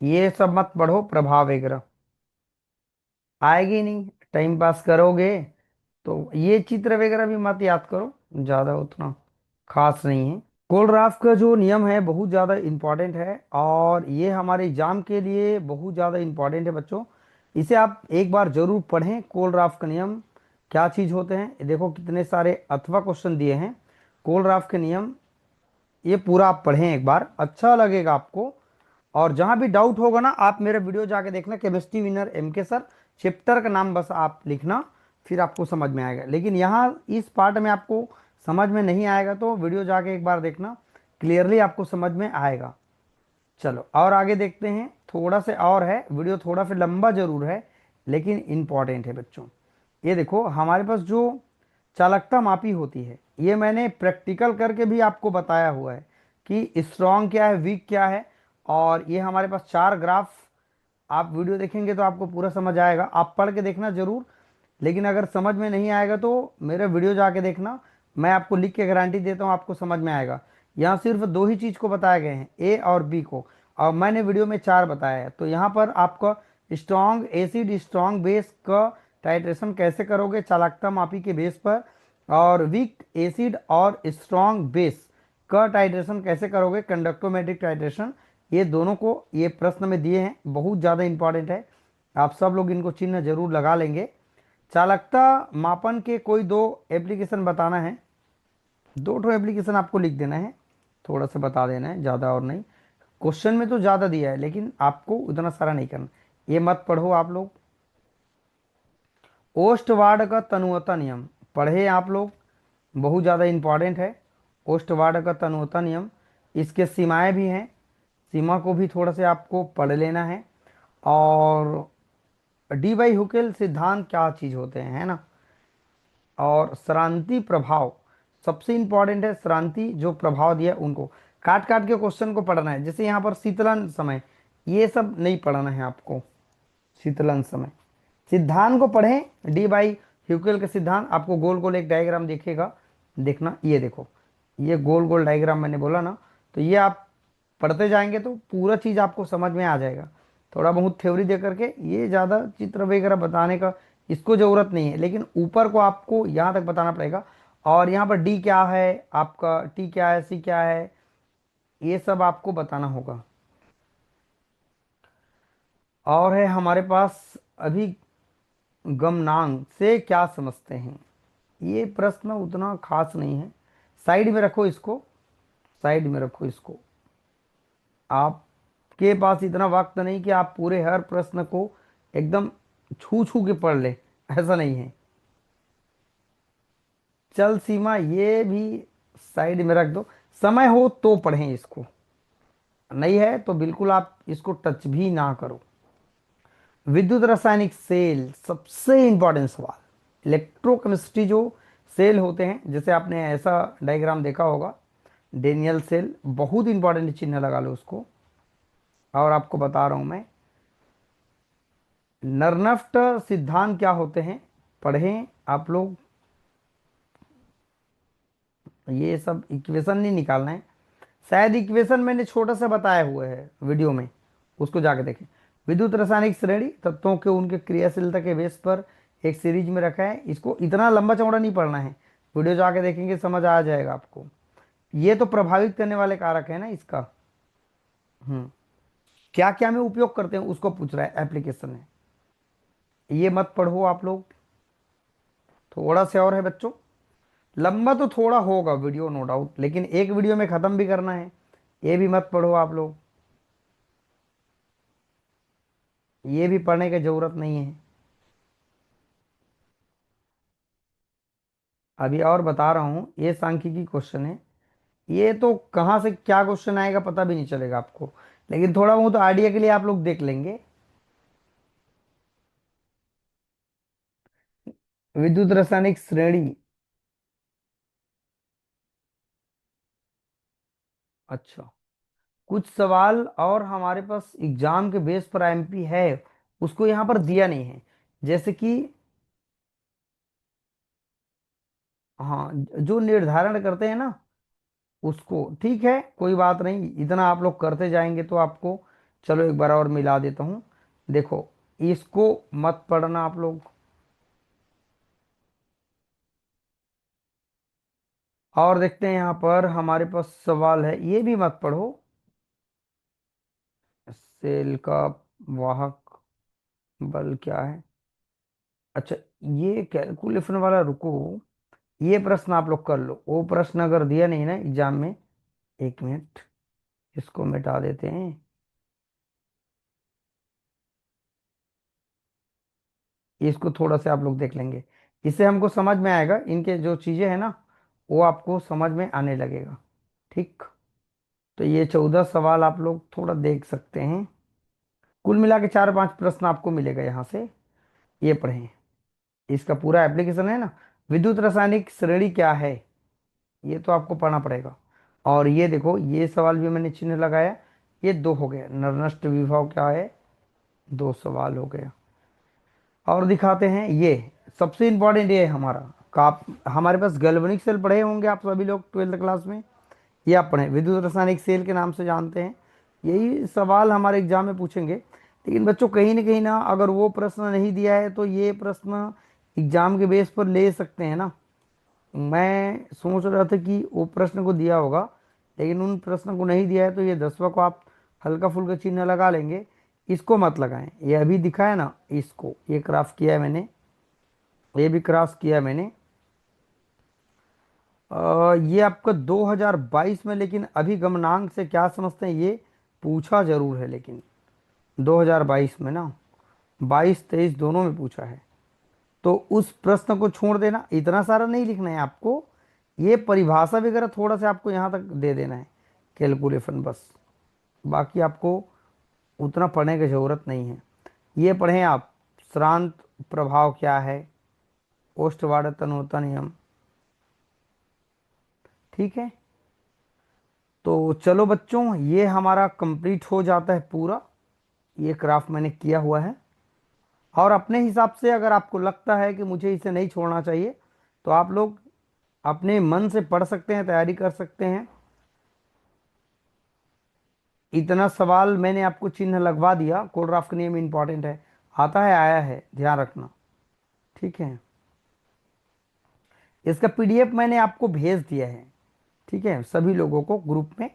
ये सब मत पढ़ो, प्रभाव वगैरह आएगी नहीं, टाइम पास करोगे तो ये चित्र वगैरह भी मत याद करो, ज्यादा उतना खास नहीं है। कोलराफ का जो नियम है बहुत ज़्यादा इम्पॉर्टेंट है, और ये हमारे एग्जाम के लिए बहुत ज़्यादा इम्पॉर्टेंट है बच्चों। इसे आप एक बार जरूर पढ़ें, कोलराफ का नियम क्या चीज़ होते हैं। ये देखो कितने सारे अथवा क्वेश्चन दिए हैं, कोलराफ के नियम ये पूरा आप पढ़ें एक बार, अच्छा लगेगा आपको। और जहां भी डाउट होगा ना आप मेरा वीडियो जाके देखना, केमिस्ट्री विनर एम के सर, चैप्टर का नाम बस आप लिखना, फिर आपको समझ में आएगा। लेकिन यहाँ इस पार्ट में आपको समझ में नहीं आएगा तो वीडियो जाके एक बार देखना, क्लियरली आपको समझ में आएगा। चलो और आगे देखते हैं, थोड़ा से और है, वीडियो थोड़ा फिर लंबा जरूर है लेकिन इंपॉर्टेंट है बच्चों। ये देखो हमारे पास जो चालकता मापी होती है, ये मैंने प्रैक्टिकल करके भी आपको बताया हुआ है कि स्ट्रॉन्ग क्या है वीक क्या है। और ये हमारे पास चार ग्राफ, आप वीडियो देखेंगे तो आपको पूरा समझ आएगा, आप पढ़ के देखना जरूर। लेकिन अगर समझ में नहीं आएगा तो मेरे वीडियो जाके देखना, मैं आपको लिख के गारंटी देता हूँ आपको समझ में आएगा। यहाँ सिर्फ दो ही चीज को बताए गए हैं, ए और बी को, और मैंने वीडियो में चार बताया है। तो यहाँ पर आपका स्ट्रॉन्ग एसिड स्ट्रॉन्ग बेस का टाइट्रेशन कैसे करोगे चालकता मापी के बेस पर, और वीक एसिड और स्ट्रॉन्ग बेस का टाइट्रेशन कैसे करोगे कंडक्टोमेट्रिक टाइट्रेशन, ये दोनों को ये प्रश्न में दिए हैं, बहुत ज़्यादा इंपॉर्टेंट है। आप सब लोग इनको चिन्ह जरूर लगा लेंगे। चालकता मापन के कोई दो एप्लीकेशन बताना है, दो ठो एप्लीकेशन आपको लिख देना है, थोड़ा सा बता देना है, ज़्यादा और नहीं। क्वेश्चन में तो ज़्यादा दिया है लेकिन आपको उतना सारा नहीं करना, ये मत पढ़ो आप लोग। ओस्टवार्ड का तनुवता नियम पढ़े आप लोग, बहुत ज़्यादा इंपॉर्टेंट है। ओस्टवार्ड का तनुवता नियम, इसके सीमाएं भी हैं, सीमा को भी थोड़ा से आपको पढ़ लेना है। और डी बाई हुकेल सिद्धांत क्या चीज़ होते हैं, है ना। और श्रांति प्रभाव सबसे इंपॉर्टेंट है, श्रांति जो प्रभाव दिया उनको काट काट के क्वेश्चन को पढ़ना है। जैसे यहाँ पर शीतलन समय, ये सब नहीं पढ़ना है आपको, शीतलन समय सिद्धांत को पढ़ें। डी बाई ह्यूकेल का सिद्धांत, आपको गोल गोल एक डायग्राम दिखेगा, देखना, ये देखो ये गोल गोल डायग्राम मैंने बोला ना, तो ये आप पढ़ते जाएंगे तो पूरा चीज़ आपको समझ में आ जाएगा। थोड़ा बहुत थ्योरी दे करके ये ज़्यादा चित्र वगैरह बताने का इसको ज़रूरत नहीं है, लेकिन ऊपर को आपको यहाँ तक बताना पड़ेगा। और यहाँ पर डी क्या है आपका, टी क्या है, सी क्या है, ये सब आपको बताना होगा। और है हमारे पास अभिगमनांक से क्या समझते हैं। ये प्रश्न उतना खास नहीं है, साइड में रखो इसको, साइड में रखो इसको। आपके पास इतना वक्त नहीं कि आप पूरे हर प्रश्न को एकदम छू छू के पढ़ ले, ऐसा नहीं है। चल सीमा ये भी साइड में रख दो, समय हो तो पढ़ें इसको, नहीं है तो बिल्कुल आप इसको टच भी ना करो। विद्युत रासायनिक सेल, सबसे इंपॉर्टेंट सवाल। इलेक्ट्रोकेमिस्ट्री जो सेल होते हैं, जैसे आपने ऐसा डायग्राम देखा होगा, डेनियल सेल, बहुत इंपॉर्टेंट चिन्ह लगा लो उसको। और आपको बता रहा हूं मैं, नरनफ्ट सिद्धांत क्या होते हैं, पढ़ें आप लोग। ये सब इक्वेशन नहीं निकालना है, शायद इक्वेशन मैंने छोटा सा बताया हुआ है वीडियो में, उसको जाके देखें। विद्युत रासायनिक श्रेणी तत्वों के उनके क्रियाशीलता के बेस पर एक सीरीज में रखा है, इसको इतना लंबा चौड़ा नहीं पढ़ना है, वीडियो जाके देखेंगे समझ आ जाएगा आपको। ये तो प्रभावित करने वाले कारक है ना इसका। क्या क्या में उपयोग करते हैं उसको पूछ रहा है, एप्लीकेशन है। ये मत पढ़ो आप लोग, थोड़ा सा और है बच्चों, लंबा तो थोड़ा होगा वीडियो नो डाउट, लेकिन एक वीडियो में खत्म भी करना है। ये भी मत पढ़ो आप लोग, ये भी पढ़ने की जरूरत नहीं है। अभी और बता रहा हूं, ये सांख्यिकी क्वेश्चन है, ये तो कहाँ से क्या क्वेश्चन आएगा पता भी नहीं चलेगा आपको, लेकिन थोड़ा बहुत आइडिया के लिए आप लोग देख लेंगे। विद्युत रासायनिक श्रेणी, अच्छा, कुछ सवाल और हमारे पास एग्जाम के बेस पर एमपी है, उसको यहाँ पर दिया नहीं है, जैसे कि, हाँ, जो निर्धारण करते हैं ना उसको, ठीक है कोई बात नहीं, इतना आप लोग करते जाएंगे तो आपको, चलो एक बार और मिला देता हूँ। देखो, इसको मत पढ़ना आप लोग। और देखते हैं यहाँ पर हमारे पास सवाल है, ये भी मत पढ़ो। सेल का वाहक बल क्या है, अच्छा, ये कैलकुलेशन वाला रुको, ये प्रश्न आप लोग कर लो, वो प्रश्न अगर दिया नहीं ना एग्जाम में। एक मिनट, इसको मिटा देते हैं। इसको थोड़ा सा आप लोग देख लेंगे, इससे हमको समझ में आएगा, इनके जो चीजें हैं ना वो आपको समझ में आने लगेगा। ठीक, तो ये 14 सवाल आप लोग थोड़ा देख सकते हैं, कुल मिला के 4-5 प्रश्न आपको मिलेगा यहाँ से, ये पढ़ें। इसका पूरा एप्लीकेशन है ना, विद्युत रासायनिक श्रेणी क्या है, ये तो आपको पढ़ना पड़ेगा। और ये देखो, ये सवाल भी मैंने चिन्ह लगाया, ये 2 हो गया, नरनष्ट विभव क्या है, 2 सवाल हो गया। और दिखाते हैं, ये सबसे इंपॉर्टेंट ये है हमारा, काप हमारे पास गैल्वेनिक सेल पढ़े होंगे आप सभी लोग 12th क्लास में, ये आप पढ़ें, विद्युत रासायनिक सेल के नाम से जानते हैं, यही सवाल हमारे एग्जाम में पूछेंगे। लेकिन बच्चों कहीं ना कहीं ना, अगर वो प्रश्न नहीं दिया है तो ये प्रश्न एग्जाम के बेस पर ले सकते हैं ना। मैं सोच रहा था कि वो प्रश्न को दिया होगा, लेकिन उन प्रश्न को नहीं दिया है, तो ये 10वां को आप हल्का फुल्का चिन्ह लगा लेंगे, इसको मत लगाएं। ये अभी दिखा है ना, इसको, ये क्रॉस किया है मैंने, ये भी क्रॉस किया है मैंने। ये आपका 2022 में, लेकिन अभिगमनांक से क्या समझते हैं ये पूछा जरूर है, लेकिन 2022 में ना, 22-23 दोनों में पूछा है, तो उस प्रश्न को छोड़ देना, इतना सारा नहीं लिखना है आपको, ये परिभाषा वगैरह थोड़ा सा आपको यहाँ तक दे देना है, कैलकुलेशन बस, बाकी आपको उतना पढ़ने की ज़रूरत नहीं है। ये पढ़ें आप, श्रांत प्रभाव क्या है, ओस्टवार्ड तन्वता नियम, ठीक है। तो चलो बच्चों, ये हमारा कंप्लीट हो जाता है पूरा, ये क्राफ्ट मैंने किया हुआ है। और अपने हिसाब से अगर आपको लगता है कि मुझे इसे नहीं छोड़ना चाहिए, तो आप लोग अपने मन से पढ़ सकते हैं, तैयारी कर सकते हैं। इतना सवाल मैंने आपको चिन्ह लगवा दिया, कोडराफ का नियम इंपॉर्टेंट है, आता है आया है, ध्यान रखना, ठीक है। इसका पीडीएफ मैंने आपको भेज दिया है, ठीक है, सभी लोगों को ग्रुप में।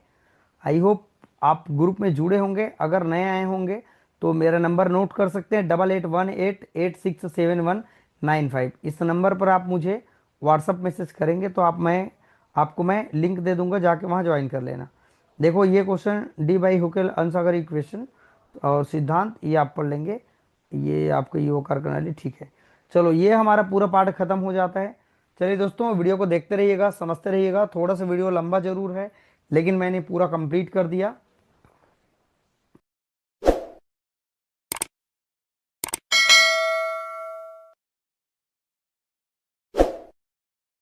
आई होप आप ग्रुप में जुड़े होंगे, अगर नए आए होंगे तो मेरा नंबर नोट कर सकते हैं 8818867195। इस नंबर पर आप मुझे व्हाट्सअप मैसेज करेंगे तो आपको मैं लिंक दे दूंगा, जाके वहाँ ज्वाइन कर लेना। देखो ये question Debye Huckel Onsager equation और सिद्धांत ये आप पढ़ लेंगे, ये आपको ये वो कार्यप्रणाली ठीक है। चलो ये हमारा पूरा पाठ खत्म हो जाता है। चलिए दोस्तों वीडियो को देखते रहिएगा, समझते रहिएगा। थोड़ा सा वीडियो लंबा जरूर है लेकिन मैंने पूरा कंप्लीट कर दिया।